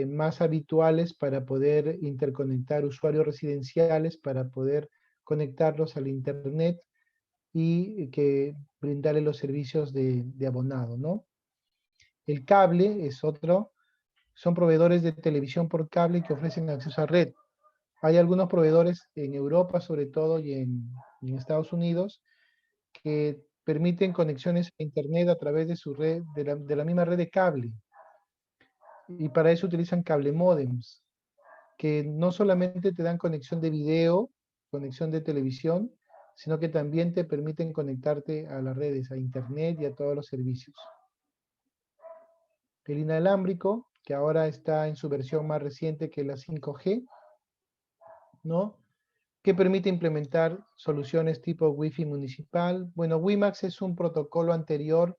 más habituales para poder interconectar usuarios residenciales, para poder conectarlos al internet y que brindarle los servicios de abonado, ¿no? El cable es otro, son proveedores de televisión por cable que ofrecen acceso a red. Hay algunos proveedores en Europa sobre todo y en Estados Unidos que permiten conexiones a internet a través de su red, de la misma red de cable. Y para eso utilizan cable modems, que no solamente te dan conexión de video, conexión de televisión, sino que también te permiten conectarte a las redes, a internet y a todos los servicios. El inalámbrico, que ahora está en su versión más reciente que la 5G, ¿no? Que permite implementar soluciones tipo Wi-Fi municipal. Bueno, WiMAX es un protocolo anterior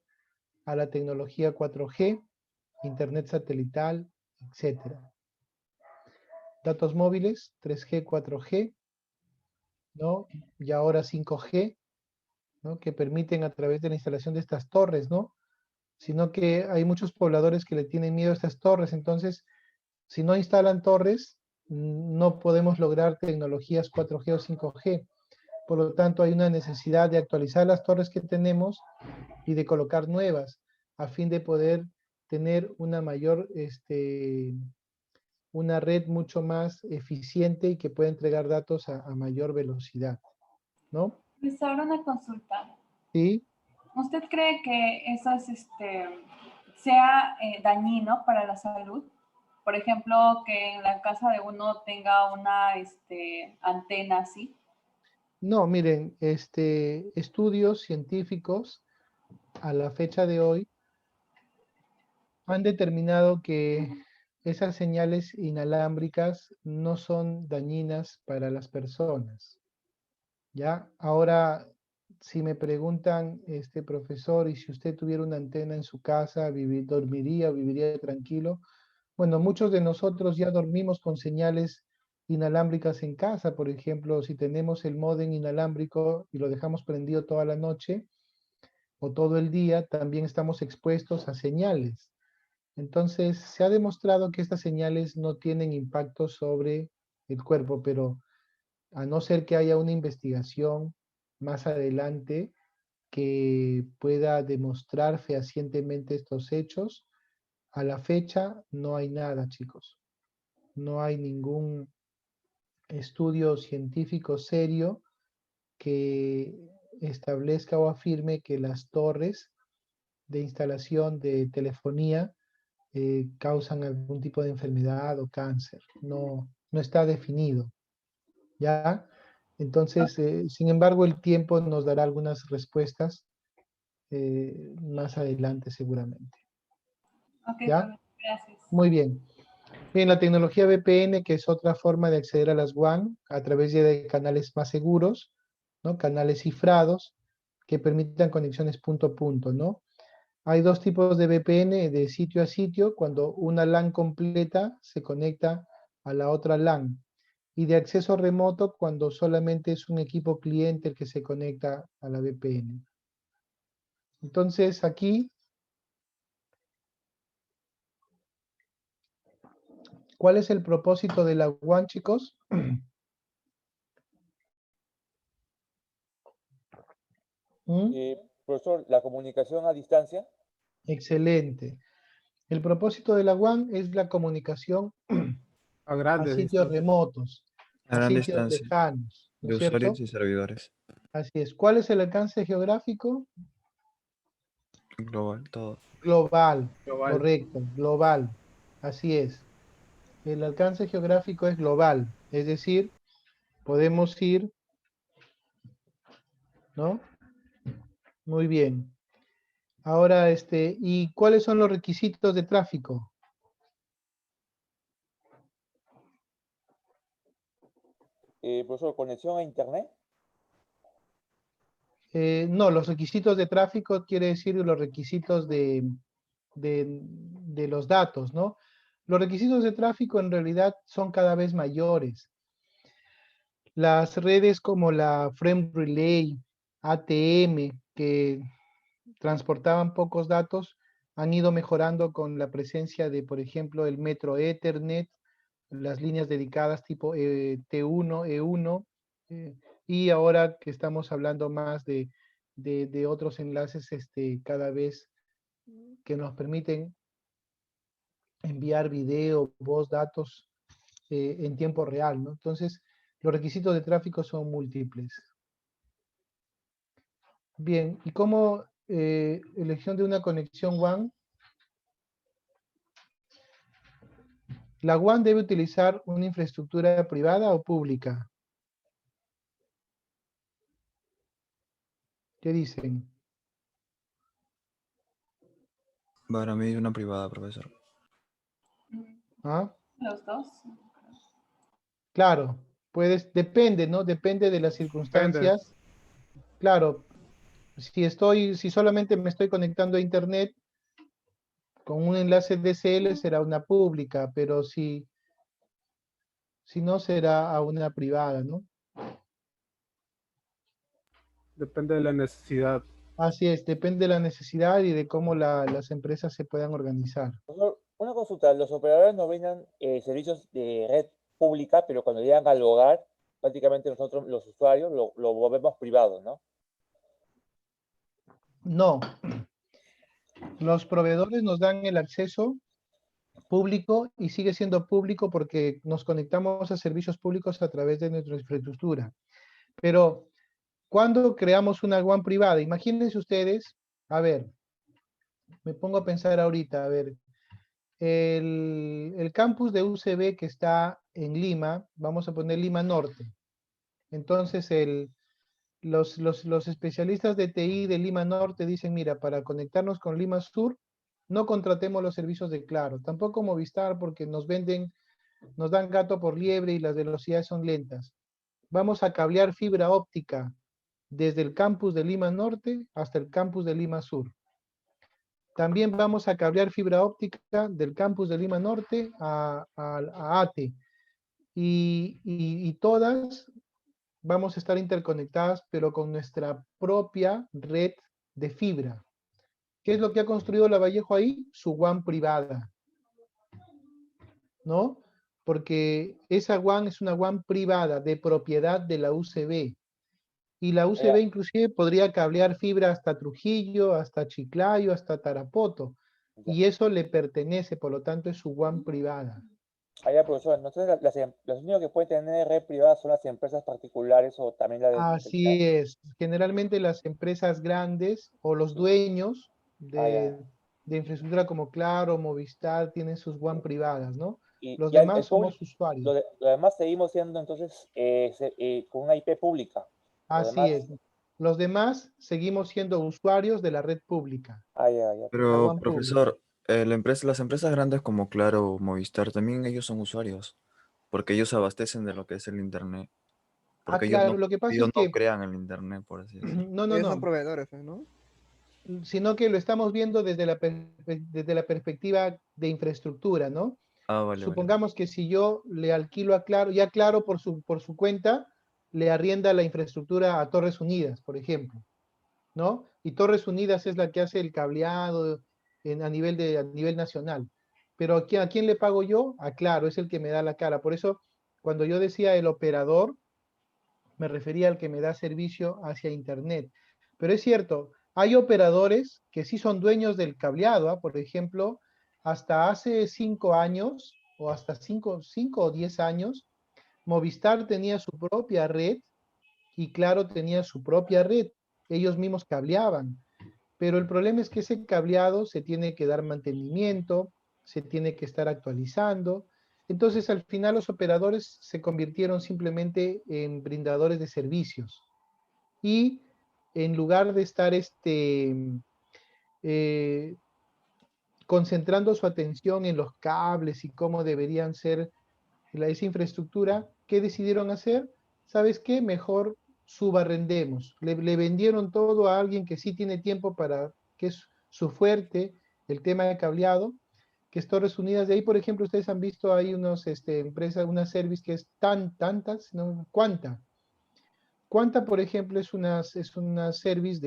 a la tecnología 4G, internet satelital, etc. Datos móviles, 3G, 4G, ¿no? Y ahora 5G, ¿no? Que permiten a través de la instalación de estas torres, ¿no? Sino que hay muchos pobladores que le tienen miedo a estas torres, entonces, si no instalan torres, no podemos lograr tecnologías 4G o 5G. Por lo tanto, hay una necesidad de actualizar las torres que tenemos y de colocar nuevas, a fin de poder tener una mayor, una red mucho más eficiente y que pueda entregar datos a mayor velocidad, ¿no? Pues ahora una consulta. ¿Sí? ¿Usted cree que eso sea dañino para la salud? Por ejemplo, que en la casa de uno tenga una antena así. No, miren, estudios científicos a la fecha de hoy han determinado que esas señales inalámbricas no son dañinas para las personas. ¿Ya? Ahora, si me preguntan, profesor, y si usted tuviera una antena en su casa, ¿dormiría o viviría tranquilo? Bueno, muchos de nosotros ya dormimos con señales inalámbricas en casa. Por ejemplo, si tenemos el módem inalámbrico y lo dejamos prendido toda la noche o todo el día, también estamos expuestos a señales. Entonces, se ha demostrado que estas señales no tienen impacto sobre el cuerpo, pero a no ser que haya una investigación más adelante que pueda demostrar fehacientemente estos hechos, a la fecha no hay nada, chicos. No hay ningún estudio científico serio que establezca o afirme que las torres de instalación de telefonía causan algún tipo de enfermedad o cáncer. No está definido. ¿Ya? Entonces, sin embargo, el tiempo nos dará algunas respuestas más adelante seguramente. Ok, ¿Ya? Gracias. Muy bien. Bien, la tecnología VPN, que es otra forma de acceder a las WAN a través de canales más seguros, ¿no? Canales cifrados que permitan conexiones punto a punto, ¿no? Hay dos tipos de VPN, de sitio a sitio, cuando una LAN completa se conecta a la otra LAN. Y de acceso remoto, cuando solamente es un equipo cliente el que se conecta a la VPN. Entonces, aquí, ¿cuál es el propósito de la WAN, chicos? ¿Mm? Profesor, la comunicación a distancia. Excelente. El propósito de la WAN es la comunicación A a grandes sitios distancias. remotos, A a gran sitios distancia lejanos, ¿no de es cierto? usuarios y servidores. Así es. ¿Cuál es el alcance geográfico? Global, todo. Global, Global. correcto, global. Así es. El alcance geográfico es global, es decir, podemos ir, ¿no? Muy bien. Ahora, ¿y cuáles son los requisitos de tráfico? Profesor, conexión a internet. No, los requisitos de tráfico quiere decir los requisitos de los datos, ¿no? Los requisitos de tráfico en realidad son cada vez mayores. Las redes como la Frame Relay, ATM, que transportaban pocos datos, han ido mejorando con la presencia de, por ejemplo, el Metro Ethernet, las líneas dedicadas tipo T1, E1, y ahora que estamos hablando más de otros enlaces cada vez que nos permiten enviar video, voz, datos en tiempo real, ¿no? Entonces, los requisitos de tráfico son múltiples. Bien, ¿y cómo elección de una conexión WAN? ¿La WAN debe utilizar una infraestructura privada o pública? ¿Qué dicen? Para mí es una privada, profesor. ¿Ah? Los dos. Claro, depende, ¿no? Depende de las Depende. circunstancias. Claro, si solamente me estoy conectando a internet con un enlace DSL será una pública, pero si no será a una privada, ¿no? Depende de la necesidad. Así es, depende de la necesidad y de cómo las empresas se puedan organizar. Profesor, una consulta. Los operadores nos brindan servicios de red pública, pero cuando llegan al hogar, prácticamente nosotros, los usuarios, lo volvemos privado, ¿no? No, los proveedores nos dan el acceso público y sigue siendo público porque nos conectamos a servicios públicos a través de nuestra infraestructura. Pero cuando creamos una WAN privada, imagínense ustedes, a ver, me pongo a pensar ahorita, a ver, el campus de UCB que está en Lima, vamos a poner Lima Norte. Entonces los especialistas de TI de Lima Norte dicen, mira, para conectarnos con Lima Sur, no contratemos los servicios de Claro, tampoco Movistar porque nos dan gato por liebre y las velocidades son lentas. Vamos a cablear fibra óptica desde el campus de Lima Norte hasta el campus de Lima Sur. También vamos a cablear fibra óptica del campus de Lima Norte a ATE. Y todas vamos a estar interconectadas, pero con nuestra propia red de fibra. ¿Qué es lo que ha construido la Vallejo ahí? Su WAN privada, ¿no? Porque esa WAN es una WAN privada de propiedad de la UCB. Y la UCB inclusive podría cablear fibra hasta Trujillo, hasta Chiclayo, hasta Tarapoto. Y eso le pertenece, por lo tanto es su WAN privada. Allá, profesor, entonces los únicos que pueden tener red privada son las empresas particulares o también la de... Así es. Generalmente las empresas grandes o los dueños de infraestructura como Claro, Movistar, tienen sus WAN privadas, ¿no? Y Los ya demás somos usuarios. lo demás seguimos siendo entonces con una IP pública. Así es. Los demás seguimos siendo usuarios de la red pública. Pero, WAN pública. profesor, Las empresas grandes como Claro o Movistar, también ellos son usuarios, porque ellos abastecen de lo que es el Internet, Ah, porque claro, lo que pasa ellos es no que, crean el Internet, por así decirlo. no, no, Ellos son no, proveedores, ¿no? sino que lo estamos viendo desde desde la perspectiva de infraestructura, ¿no? Ah, vale, vale. Supongamos que si yo le alquilo a Claro, ya Claro por su cuenta le arrienda la infraestructura a Torres Unidas, por ejemplo, ¿no? Y Torres Unidas es la que hace el cableado a nivel nacional. Pero a quién le pago yo? A Claro, es el que me da la cara. Por eso, cuando yo decía el operador, me refería al que me da servicio hacia Internet. Pero es cierto, hay operadores que sí son dueños del cableado, ¿ah? Por ejemplo, hasta hace 5 años, o hasta 5 o 10 años, Movistar tenía su propia red y Claro tenía su propia red. Ellos mismos cableaban. Pero el problema es que ese cableado se tiene que dar mantenimiento, se tiene que estar actualizando. Entonces, al final los operadores se convirtieron simplemente en brindadores de servicios. Y en lugar de estar eh, concentrando su atención en los cables y cómo deberían ser esa infraestructura, ¿qué decidieron hacer? ¿Sabes qué? Mejor subarrendemos. Le vendieron todo a alguien que sí tiene tiempo para, que es su fuerte, el tema de cableado, que es Torres Unidas. De ahí, por ejemplo, ustedes han visto ahí unos empresas, una service que es tantas, ¿no? Cuanta. Cuanta, por ejemplo, es una service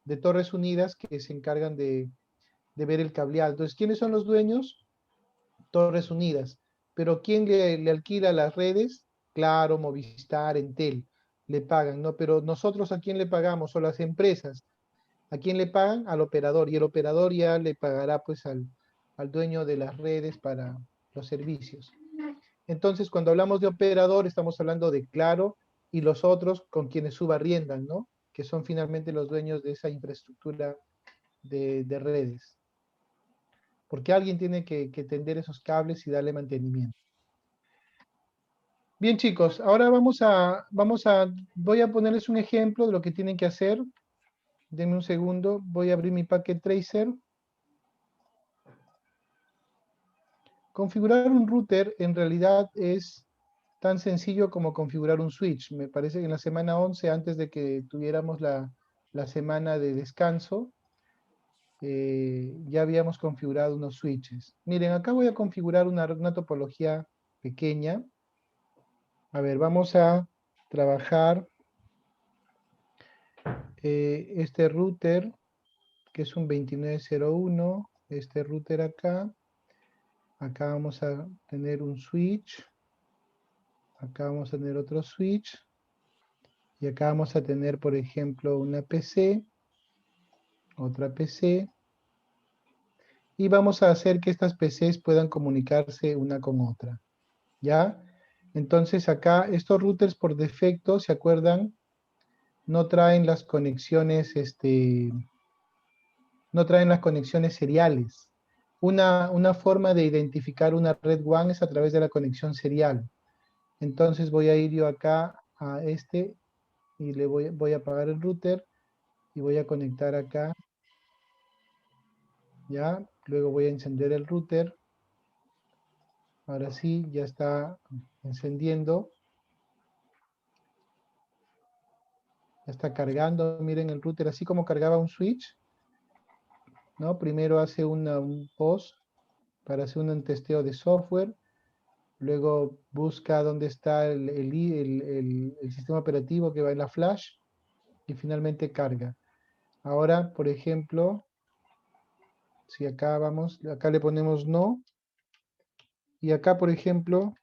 de Torres Unidas que se encargan de ver el cableado. Entonces, ¿quiénes son los dueños? Torres Unidas. Pero ¿quién le alquila las redes? Claro, Movistar, Entel, le pagan, ¿no? Pero nosotros, ¿a quién le pagamos? O las empresas, ¿a quién le pagan? Al operador, y el operador ya le pagará pues al dueño de las redes para los servicios. Entonces, cuando hablamos de operador, estamos hablando de Claro y los otros con quienes subarriendan, ¿no? Que son finalmente los dueños de esa infraestructura de redes. Porque alguien tiene que tender esos cables y darle mantenimiento. Bien, chicos, ahora voy a ponerles un ejemplo de lo que tienen que hacer. Denme un segundo, voy a abrir mi Packet Tracer. Configurar un router en realidad es tan sencillo como configurar un switch. Me parece que en la semana 11, antes de que tuviéramos la semana de descanso, ya habíamos configurado unos switches. Miren, acá voy a configurar una topología pequeña. A ver, vamos a trabajar este router, que es un 2901, este router acá. Acá vamos a tener un switch. Acá vamos a tener otro switch. Y acá vamos a tener, por ejemplo, una PC, otra PC. Y vamos a hacer que estas PCs puedan comunicarse una con otra. ¿Ya? Entonces acá, estos routers por defecto, ¿se acuerdan? No traen las conexiones, no traen las conexiones seriales. Una forma de identificar una red WAN es a través de la conexión serial. Entonces voy a ir yo acá a este y voy a apagar el router y voy a conectar acá. ¿Ya? Luego voy a encender el router. Ahora sí, ya está encendiendo. Ya está cargando. Miren el router, así como cargaba un switch, ¿no? Primero hace un post para hacer un testeo de software. Luego busca dónde está el sistema operativo que va en la flash. Y finalmente carga. Ahora, por ejemplo, si acá vamos, acá le ponemos no. Y acá, por ejemplo,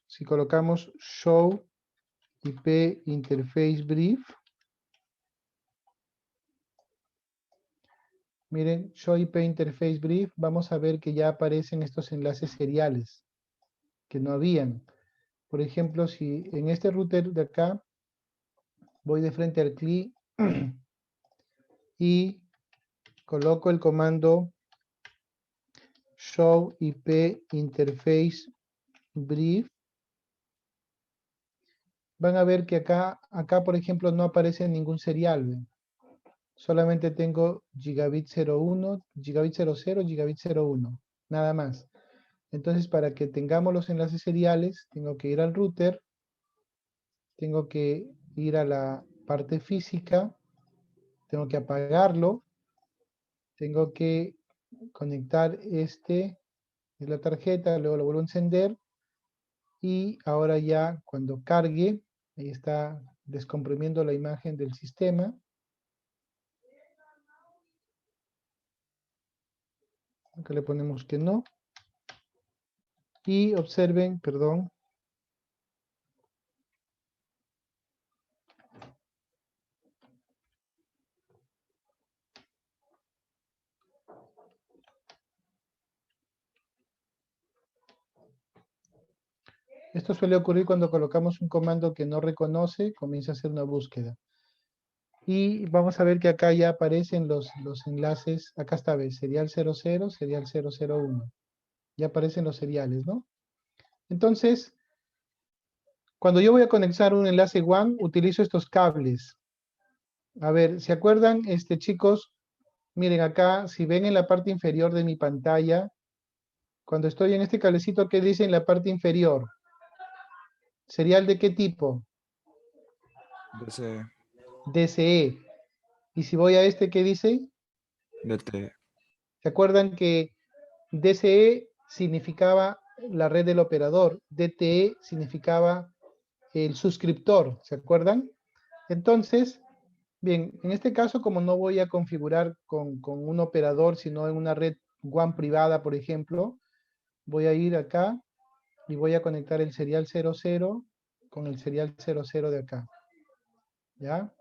si colocamos show IP interface brief. Miren, show IP interface brief, vamos a ver que ya aparecen estos enlaces seriales que no habían. Por ejemplo, si en este router de acá voy de frente al CLI y coloco el comando show IP interface brief, van a ver que acá por ejemplo, no aparece ningún serial. ¿Ven? solamente tengo gigabit 01, gigabit 00, gigabit 01, nada más. Entonces, para que tengamos los enlaces seriales, tengo que ir al router, tengo que ir a la parte física, tengo que apagarlo, tengo que conectar este de la tarjeta, luego lo vuelvo a encender, y ahora ya cuando cargue, ahí está descomprimiendo la imagen del sistema. Acá le ponemos que no. Y observen, perdón. Esto suele ocurrir cuando colocamos un comando que no reconoce, comienza a hacer una búsqueda. Y vamos a ver que acá ya aparecen los enlaces, acá está, ¿ves? Serial 00, serial 001. Ya aparecen los seriales, ¿no? Entonces, cuando yo voy a conectar un enlace WAN, utilizo estos cables. A ver, ¿se acuerdan, chicos? Miren acá, si ven en la parte inferior de mi pantalla, cuando estoy en este cablecito, ¿qué dice en la parte inferior? ¿Serial de qué tipo? DCE, DCE. Y si voy a este, ¿qué dice? DTE. ¿Se acuerdan que DCE significaba la red del operador? DTE significaba el suscriptor, ¿se acuerdan? Entonces, bien, en este caso, como no voy a configurar con un operador, sino en una red WAN privada, por ejemplo, voy a ir acá y voy a conectar el serial 00 con el serial 00 de acá. ¿Ya?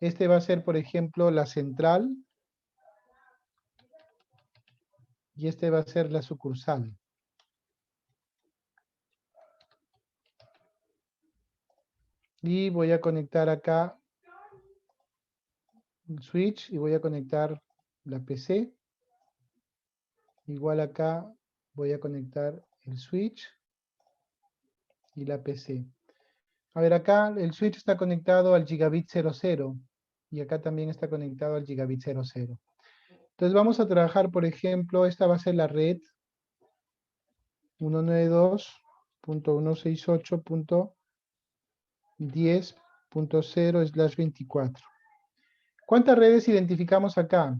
Este va a ser, por ejemplo, la central. Y este va a ser la sucursal. Y voy a conectar acá el switch y voy a conectar la PC. Igual acá voy a conectar el switch y la PC. A ver, acá el switch está conectado al gigabit 00 y acá también está conectado al gigabit 00. Entonces vamos a trabajar, por ejemplo, esta va a ser la red 192.168.10.0/24. ¿Cuántas redes identificamos acá?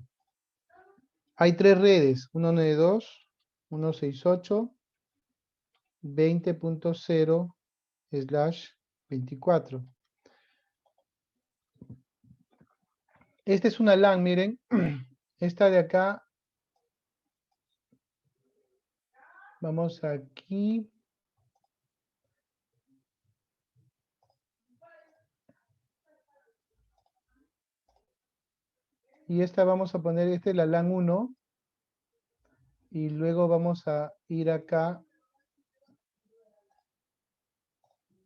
Hay 3 redes, 192, 168, 20.0/24. Esta es una LAN, miren. Esta de acá. Vamos aquí. Y esta vamos a poner, esta es la LAN 1. Y luego vamos a ir acá.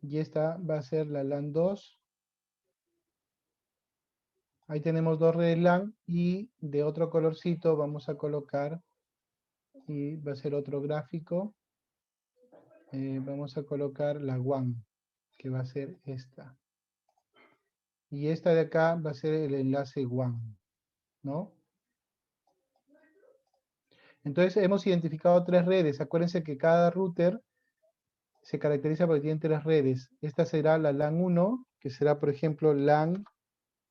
Y esta va a ser la LAN 2. Ahí tenemos 2 redes LAN. Y de otro colorcito vamos a colocar. Y va a ser otro gráfico. Vamos a colocar la WAN. Que va a ser esta. Y esta de acá va a ser el enlace WAN. ¿No? Entonces hemos identificado 3 redes. Acuérdense que cada router se caracteriza porque tiene 3 redes. Esta será la LAN 1, que será, por ejemplo, LAN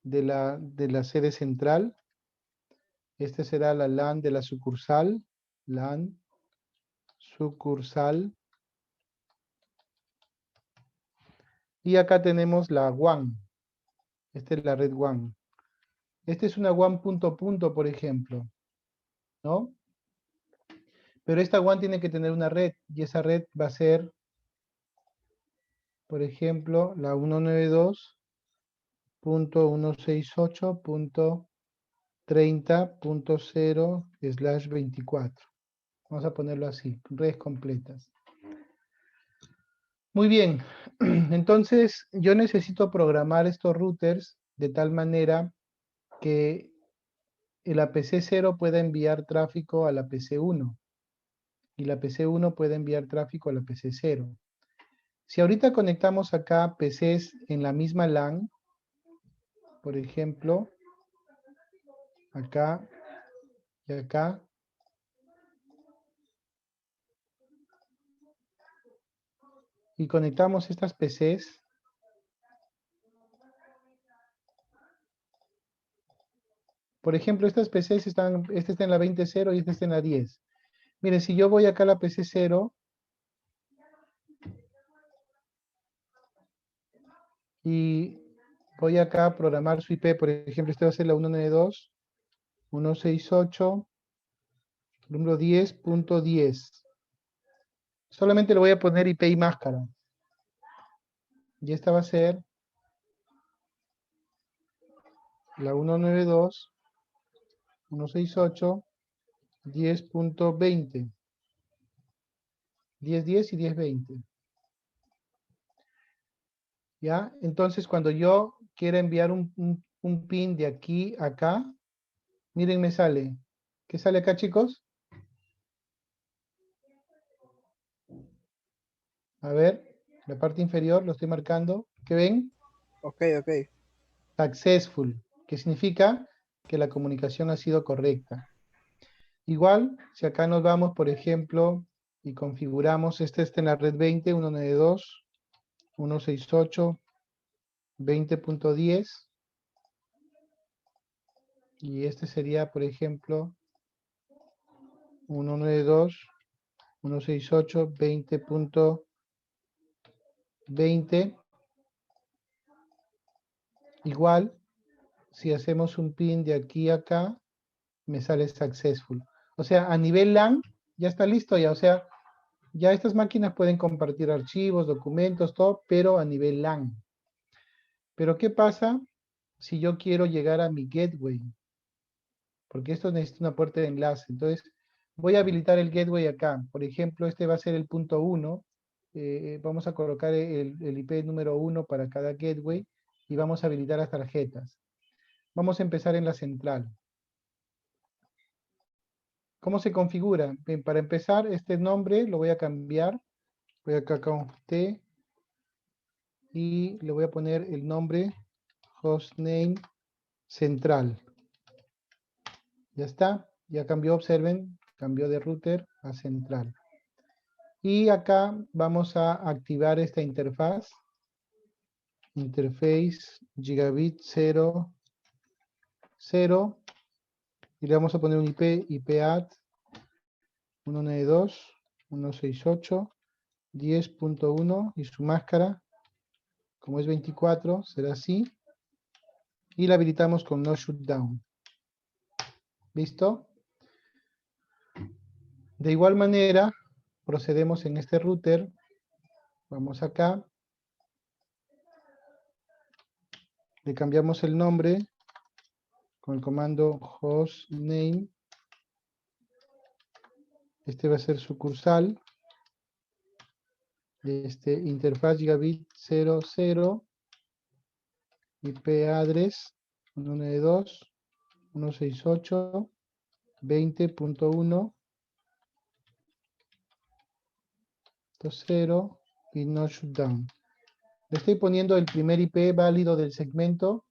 de la sede central. Esta será la LAN de la sucursal. LAN sucursal. Y acá tenemos la WAN. Esta es la red WAN. Esta es una WAN punto a punto, por ejemplo. ¿No? Pero esta WAN tiene que tener una red. Y esa red va a ser, por ejemplo, la 192.168.30.0/24. Vamos a ponerlo así, redes completas. Muy bien, entonces yo necesito programar estos routers de tal manera que la PC 0 pueda enviar tráfico a la PC 1 y la PC 1 puede enviar tráfico a la PC 0. Si ahorita conectamos acá PCs en la misma LAN, por ejemplo, acá y acá. Y conectamos estas PCs. Por ejemplo, estas PCs están, esta está en la 20.0 y esta está en la 10. Miren, si yo voy acá a la PC 0 y voy acá a programar su IP, por ejemplo, este va a ser la 192.168, número 10.10. Solamente le voy a poner IP y máscara. Y esta va a ser la 192.168.10.20. 10.10 y 10.20. ¿Ya? Entonces, cuando yo quiera enviar un pin de aquí a acá, miren, me sale. ¿Qué sale acá, chicos? A ver, la parte inferior lo estoy marcando. ¿Qué ven? Ok, ok. Successful, que significa que la comunicación ha sido correcta. Igual, si acá nos vamos, por ejemplo, y configuramos, este está en la red 20, 192.168.20.10. Y este sería, por ejemplo, 192.168.20.20. Igual, si hacemos un pin de aquí a acá, me sale successful. O sea, a nivel LAN, ya está listo ya. O sea, ya estas máquinas pueden compartir archivos, documentos, todo, pero a nivel LAN. Pero ¿qué pasa si yo quiero llegar a mi gateway? Porque esto necesita una puerta de enlace. Entonces, voy a habilitar el gateway acá. Por ejemplo, este va a ser el punto 1. Vamos a colocar el IP número 1 para cada gateway y vamos a habilitar las tarjetas. Vamos a empezar en la central. ¿Cómo se configura? Bien, para empezar, este nombre lo voy a cambiar. Voy acá con T y le voy a poner el nombre hostname central. Ya está, ya cambió, observen, cambió de router a central. Y acá vamos a activar esta interfaz. Interface gigabit 0, 0. Y le vamos a poner un IP, IPAD 192.168.10.1 y su máscara, como es 24, será así. Y la habilitamos con no shutdown. ¿Listo? De igual manera, procedemos en este router. Vamos acá. Le cambiamos el nombre con el comando hostname. Este va a ser sucursal. Interfaz gigabit 00. IP address 192.168.20.1. 0 y no shutdown. Le estoy poniendo el primer IP válido del segmento.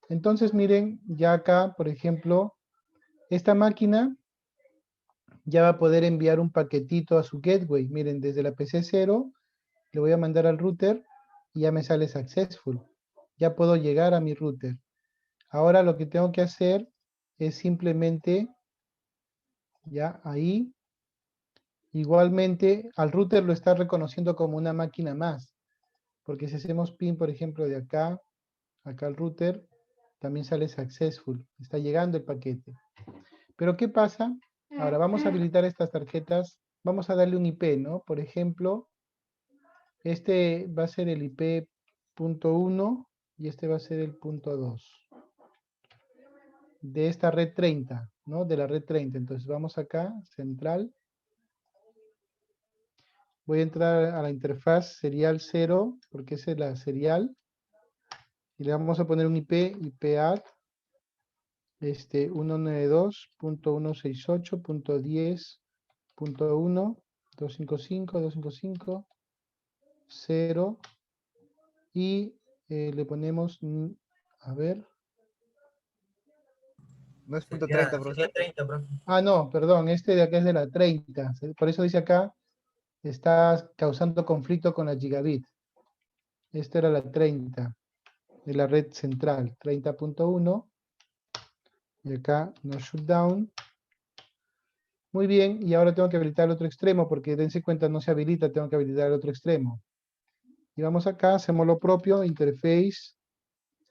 Entonces miren, ya acá, por ejemplo, esta máquina ya va a poder enviar un paquetito a su gateway. Miren, desde la PC 0 le voy a mandar al router y ya me sale successful. Ya puedo llegar a mi router. Ahora lo que tengo que hacer es simplemente, ya ahí, igualmente al router lo está reconociendo como una máquina más. Porque si hacemos pin, por ejemplo, de acá, acá al router, también sale successful. Está llegando el paquete. Pero ¿qué pasa? Ahora vamos a habilitar estas tarjetas. Vamos a darle un IP, ¿no? Por ejemplo, este va a ser el IP punto 1 y este va a ser el punto 2. De esta red 30, ¿no? De la red 30. Entonces vamos acá, central. Voy a entrar a la interfaz serial 0, porque esa es la serial. Y le vamos a poner un IP, IPAD, 192.168.10.1, 255, 0. Y le ponemos, a ver, No es punto Sería 30, profesor. 30, profe. Ah, no, perdón, este de acá es de la 30. Por eso dice acá, está causando conflicto con la gigabit. Esta era la 30, de la red central, 30.1. Y acá no shutdown. Muy bien, y ahora tengo que habilitar el otro extremo, porque dense cuenta, no se habilita, tengo que habilitar el otro extremo. Y vamos acá, hacemos lo propio, interface,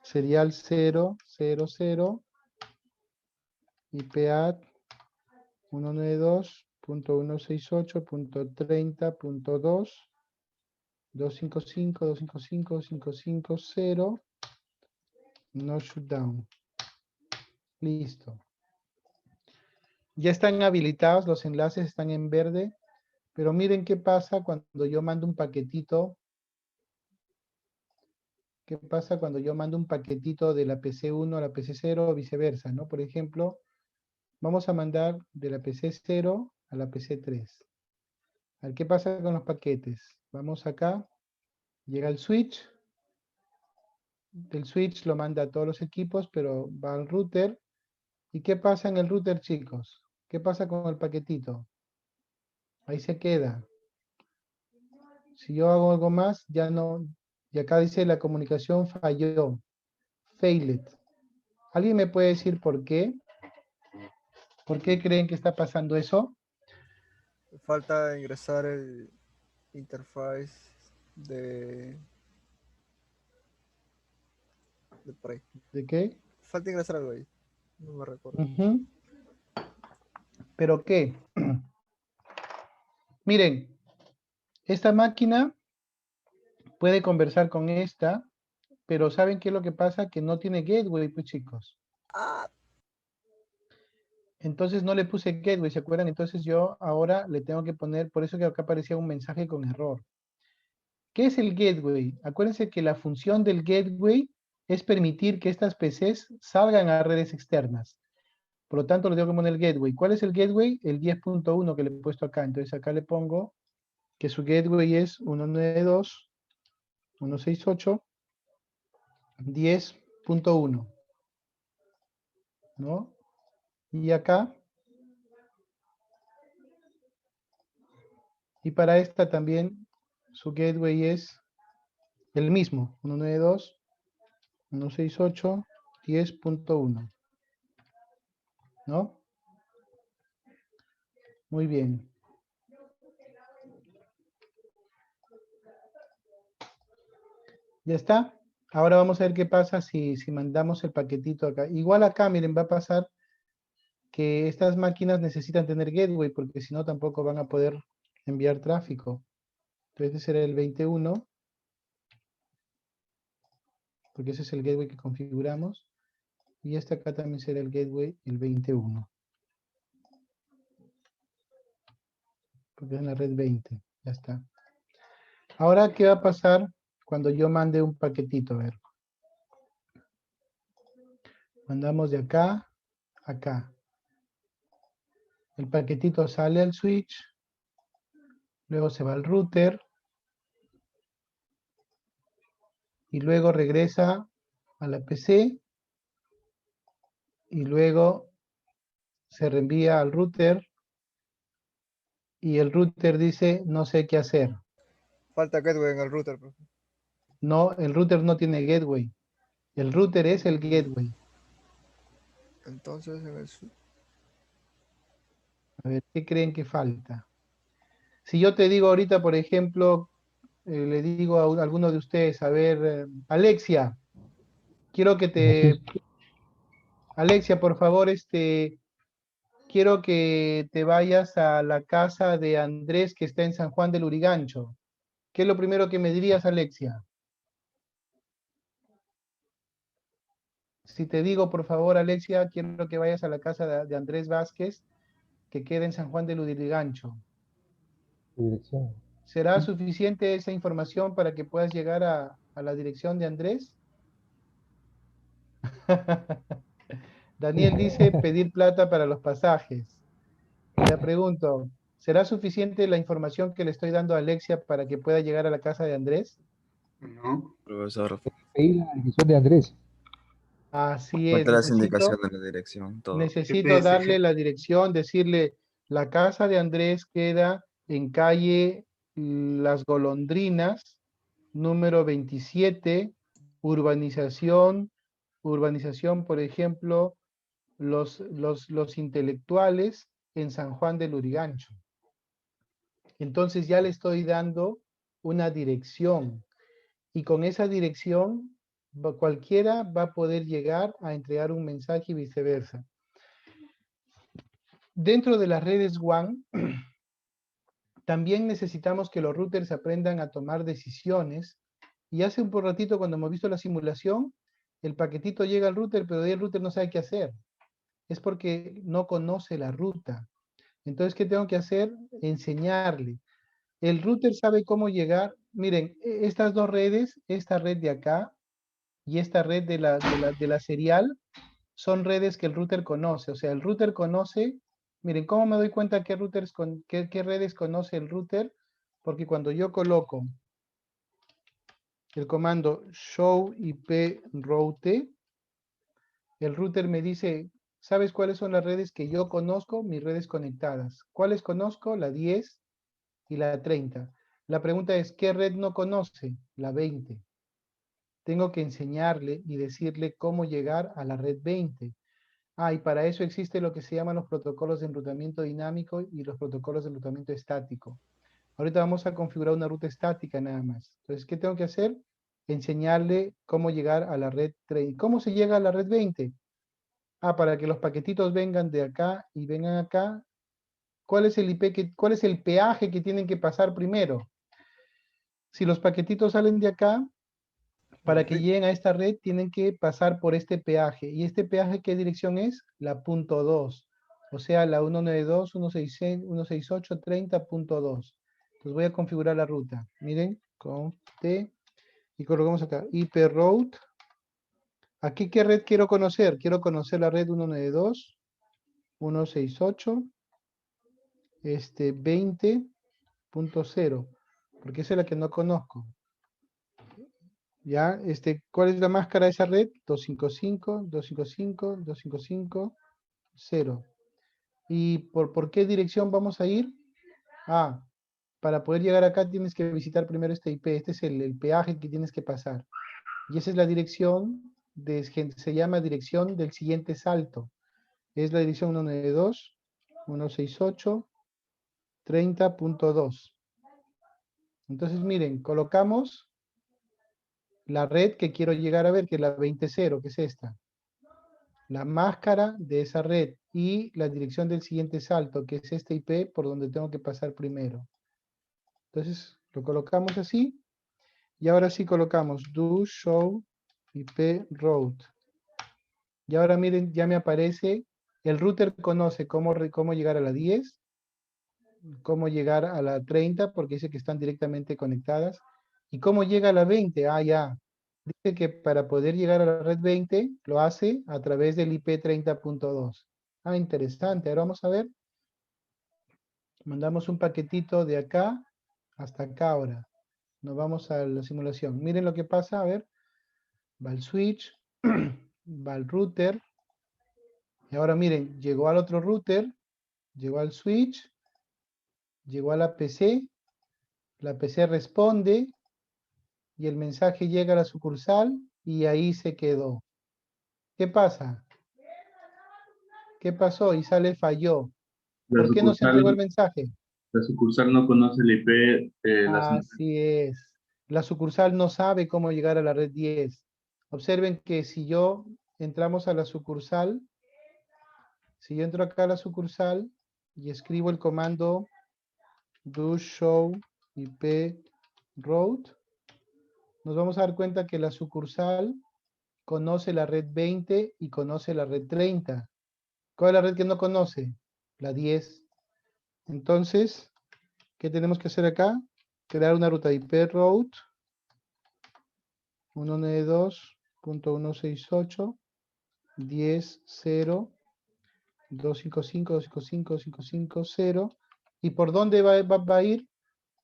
serial 0, 0, 0, IPAD 192.168.30.2, 255, 255, 550, no shutdown. Listo. Ya están habilitados, los enlaces están en verde, pero miren qué pasa cuando yo mando un paquetito. ¿Qué pasa cuando yo mando un paquetito de la PC1 a la PC0 o viceversa, ¿no? Por ejemplo, vamos a mandar de la PC0 a la PC3. A ver, ¿qué pasa con los paquetes? Vamos acá, llega el switch, del switch lo manda a todos los equipos, pero va al router. ¿Y qué pasa en el router, chicos? ¿Qué pasa con el paquetito? Ahí se queda. Si yo hago algo más, ya no, y acá dice la comunicación falló, failed. ¿Alguien me puede decir por qué? ¿Por qué creen que está pasando eso? Falta ingresar el interface de por ahí. ¿De qué? Falta ingresar algo ahí. No me recuerdo. Ujú. ¿Pero qué? Miren, esta máquina puede conversar con esta, pero ¿saben qué es lo que pasa? Que no tiene gateway, pues chicos. Entonces no le puse gateway, ¿se acuerdan? Entonces yo ahora le tengo que poner, por eso que acá aparecía un mensaje con error. ¿Qué es el gateway? Acuérdense que la función del gateway es permitir que estas PCs salgan a redes externas. Por lo tanto, le tengo que poner el gateway. ¿Cuál es el gateway? El 10.1 que le he puesto acá. Entonces acá le pongo que su gateway es 192.168.10.1. ¿No? Y acá. Y para esta también su gateway es el mismo. 192.168.10.1. ¿No? Muy bien. ¿Ya está? Ahora vamos a ver qué pasa si mandamos el paquetito acá. Igual acá, miren, va a pasar que estas máquinas necesitan tener gateway, porque si no tampoco van a poder enviar tráfico. Entonces ese será el 21, porque ese es el gateway que configuramos. Y este acá también será el gateway, el 21. Porque es en la red 20, ya está. Ahora, ¿qué va a pasar cuando yo mande un paquetito? A ver. Mandamos de acá a acá. El paquetito sale al switch, luego se va al router, y luego regresa a la PC, y luego se reenvía al router, y el router dice, no sé qué hacer. Falta gateway en el router, profe. No, el router no tiene gateway. El router es el gateway. Entonces, en el A ver, ¿qué creen que falta? Si yo te digo ahorita, por ejemplo, le digo a alguno de ustedes, a ver, Alexia, quiero que te... Alexia, por favor, quiero que te vayas a la casa de Andrés que está en San Juan del Urigancho. ¿Qué es lo primero que me dirías, Alexia? Si te digo, por favor, Alexia, quiero que vayas a la casa de Andrés Vázquez, que queda en San Juan del Urigancho. Dirección. ¿Será suficiente esa información para que puedas llegar a la dirección de Andrés? Daniel dice pedir plata para los pasajes. Y le pregunto, ¿será suficiente la información que le estoy dando a Alexia para que pueda llegar a la casa de Andrés? No. Profesor. Pedir la dirección de Andrés. Así es, Falta las necesito, indicaciones de la dirección, todo. necesito darle la dirección, decirle, la casa de Andrés queda en calle Las Golondrinas, número 27, urbanización, por ejemplo, los intelectuales en San Juan del Lurigancho. Entonces ya le estoy dando una dirección y con esa dirección cualquiera va a poder llegar a entregar un mensaje y viceversa. Dentro de las redes WAN, también necesitamos que los routers aprendan a tomar decisiones. Y hace un por ratito cuando hemos visto la simulación, el paquetito llega al router, pero el router no sabe qué hacer. Es porque no conoce la ruta. Entonces, ¿qué tengo que hacer? Enseñarle. El router sabe cómo llegar. Miren, estas dos redes, esta red de acá y esta red de la serial, son redes que el router conoce. O sea, el router conoce. Miren, ¿cómo me doy cuenta qué redes conoce el router? Porque cuando yo coloco el comando show IP route, el router me dice, ¿sabes cuáles son las redes que yo conozco? Mis redes conectadas. ¿Cuáles conozco? La 10 y la 30. La pregunta es, ¿qué red no conoce? La 20. Tengo que enseñarle y decirle cómo llegar a la red 20. Y para eso existe lo que se llaman los protocolos de enrutamiento dinámico y los protocolos de enrutamiento estático. Ahorita vamos a configurar una ruta estática nada más. Entonces, ¿qué tengo que hacer? Enseñarle cómo llegar a la red 30. ¿Cómo se llega a la red 20? Para que los paquetitos vengan de acá y vengan acá. ¿Cuál es el IP cuál es el peaje que tienen que pasar primero? Si los paquetitos salen de acá, para que lleguen a esta red tienen que pasar por este peaje. ¿Y este peaje qué dirección es? La punto 2. O sea, la 192.168.30.2. Entonces voy a configurar la ruta. Miren, conf T y colocamos acá IP route. Aquí, ¿qué red quiero conocer? Quiero conocer la red 192.168 20.0, porque esa es la que no conozco. ¿Ya? ¿Cuál es la máscara de esa red? 255, 255, 255, 0. ¿Y por qué dirección vamos a ir? Para poder llegar acá tienes que visitar primero este IP. Este es el peaje que tienes que pasar. Y esa es la dirección, se llama dirección del siguiente salto. Es la dirección 192.168.30.2. Entonces miren, colocamos la red que quiero llegar a ver, que es la 20.0, que es esta. La máscara de esa red y la dirección del siguiente salto, que es este IP por donde tengo que pasar primero. Entonces lo colocamos así. Y ahora sí colocamos do show IP route. Y ahora miren, ya me aparece, el router conoce cómo llegar a la 10, cómo llegar a la 30, porque dice que están directamente conectadas. ¿Y cómo llega a la 20? Ya. Dice que para poder llegar a la red 20, lo hace a través del IP 30.2. Interesante. Ahora vamos a ver. Mandamos un paquetito de acá hasta acá ahora. Nos vamos a la simulación. Miren lo que pasa, a ver. Va al switch, va al router. Y ahora miren, llegó al otro router, llegó al switch, llegó a la PC responde y el mensaje llega a la sucursal y ahí se quedó. ¿Qué pasa? ¿Qué pasó? Y sale falló. ¿Por qué no se entregó el mensaje? La sucursal no conoce el IP. Así es. La sucursal no sabe cómo llegar a la red 10. Observen que si yo entramos a la sucursal, si yo entro acá a la sucursal y escribo el comando do show IP route, nos vamos a dar cuenta que la sucursal conoce la red 20 y conoce la red 30. ¿Cuál es la red que no conoce? La 10. Entonces, ¿qué tenemos que hacer acá? Crear una ruta IP route 192.168.10.0 255, 255, 550. ¿Y por dónde va a ir?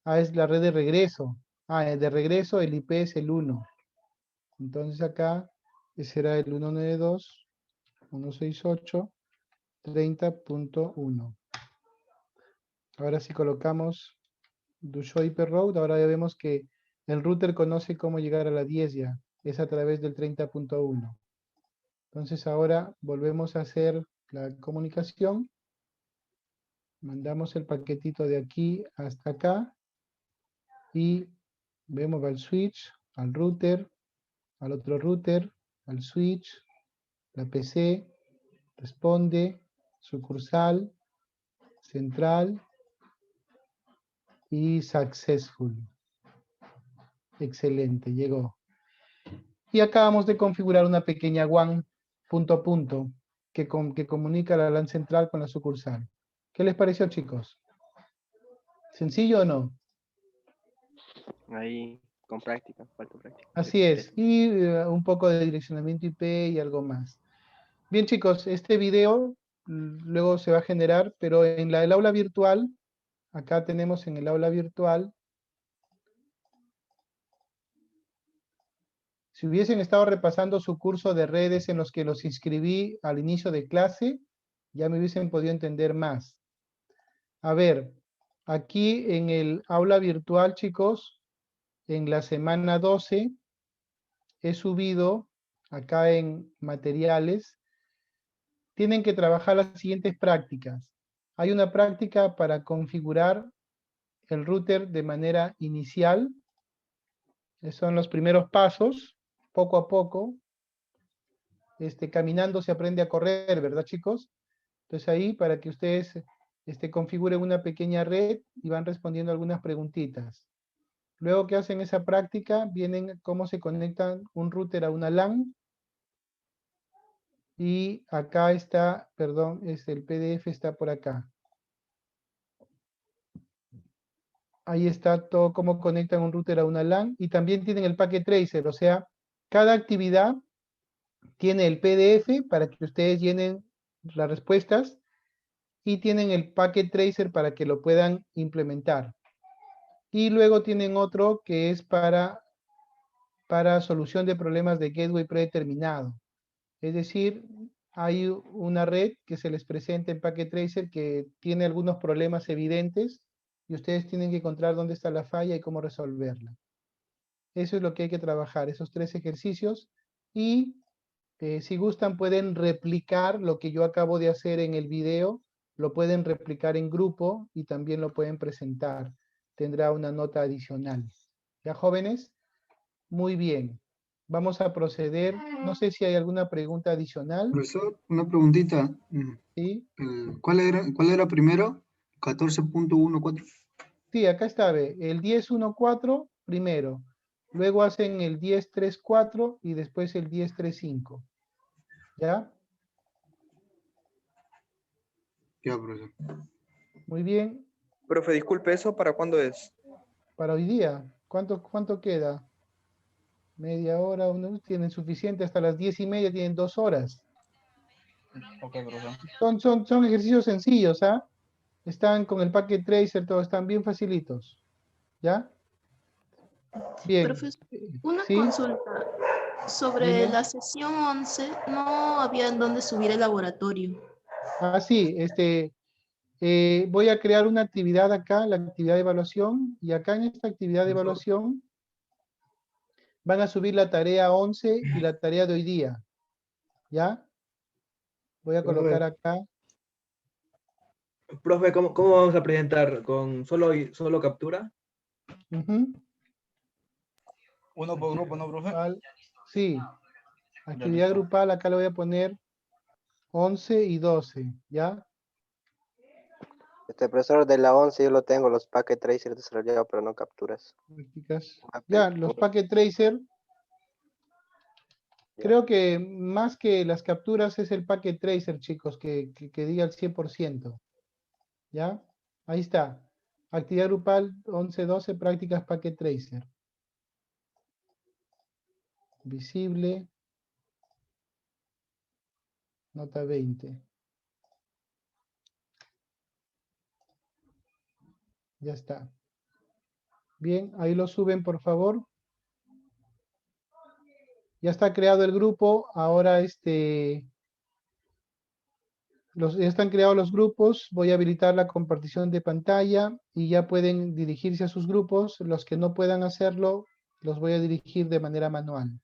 Es la red de regreso. De regreso el IP es el 1. Entonces acá Ese será el 192.168.30.1. Ahora si colocamos Dusho IP Route, ahora ya vemos que el router conoce cómo llegar a la 10 ya. Es a través del 30.1. Entonces ahora volvemos a hacer la comunicación. Mandamos el paquetito de aquí hasta acá. Y vemos al switch, al router, al otro router, al switch, la PC, responde, sucursal, central y successful. Excelente, llegó. Y acabamos de configurar una pequeña WAN punto a punto que comunica la LAN central con la sucursal. ¿Qué les pareció, chicos? ¿Sencillo o no? Ahí, con práctica, falta práctica. Así es. Y un poco de direccionamiento IP y algo más. Bien, chicos, este video luego se va a generar, pero en el aula virtual, acá tenemos en el aula virtual, si hubiesen estado repasando su curso de redes en los que los inscribí al inicio de clase, ya me hubiesen podido entender más. A ver, aquí en el aula virtual, chicos, en la semana 12, he subido, acá en materiales, tienen que trabajar las siguientes prácticas. Hay una práctica para configurar el router de manera inicial. Esos son los primeros pasos, poco a poco. Caminando se aprende a correr, ¿verdad, chicos? Entonces ahí, para que ustedes configuren una pequeña red y van respondiendo algunas preguntitas. Luego que hacen esa práctica, vienen cómo se conectan un router a una LAN. Y acá está, perdón, el PDF está por acá. Ahí está todo cómo conectan un router a una LAN. Y también tienen el packet tracer, o sea, cada actividad tiene el PDF para que ustedes llenen las respuestas y tienen el packet tracer para que lo puedan implementar. Y luego tienen otro que es para solución de problemas de gateway predeterminado. Es decir, hay una red que se les presenta en packet tracer que tiene algunos problemas evidentes y ustedes tienen que encontrar dónde está la falla y cómo resolverla. Eso es lo que hay que trabajar, esos 3 ejercicios. Y si gustan pueden replicar lo que yo acabo de hacer en el video, lo pueden replicar en grupo y también lo pueden presentar. Tendrá una nota adicional. ¿Ya, jóvenes? Muy bien. Vamos a proceder. No sé si hay alguna pregunta adicional. Profesor, una preguntita. ¿Sí? ¿Cuál era primero? 14.14. Sí, acá está, ve. El 10.1.4 primero. Luego hacen el 10.3.4 y después el 10.3.5. ¿Ya? Ya, profesor. Muy bien. Profe, disculpe, ¿eso para cuándo es? Para hoy día. ¿Cuánto queda? Media hora, tienen suficiente hasta las 10:30, tienen 2 horas. Ok, profesor. Son ejercicios sencillos, ¿ah? Están con el packet tracer, todos están bien facilitos. ¿Ya? Bien. Profesor, una ¿Sí? consulta. Sobre Dime. la sesión 11, no había en dónde subir el laboratorio. Ah, sí, voy a crear una actividad acá, la actividad de evaluación, y acá en esta actividad de evaluación van a subir la tarea 11 y la tarea de hoy día. ¿Ya? Voy a colocar acá. Profe, ¿cómo vamos a presentar? ¿Con solo captura? Uno por grupo, ¿no, profe? Sí. Actividad grupal, acá le voy a poner 11 y 12, ¿ya? Profesor, de la 11 yo lo tengo, los packet tracer desarrollados, pero no capturas. Prácticas. Ya, los packet tracer. Creo que más que las capturas es el packet tracer, chicos, que diga el 100%. ¿Ya? Ahí está. Actividad grupal 11-12, prácticas packet tracer. Visible. Nota 20. Ya está. Bien, ahí lo suben, por favor. Ya está creado el grupo, ahora ya están creados los grupos, voy a habilitar la compartición de pantalla y ya pueden dirigirse a sus grupos. Los que no puedan hacerlo, los voy a dirigir de manera manual.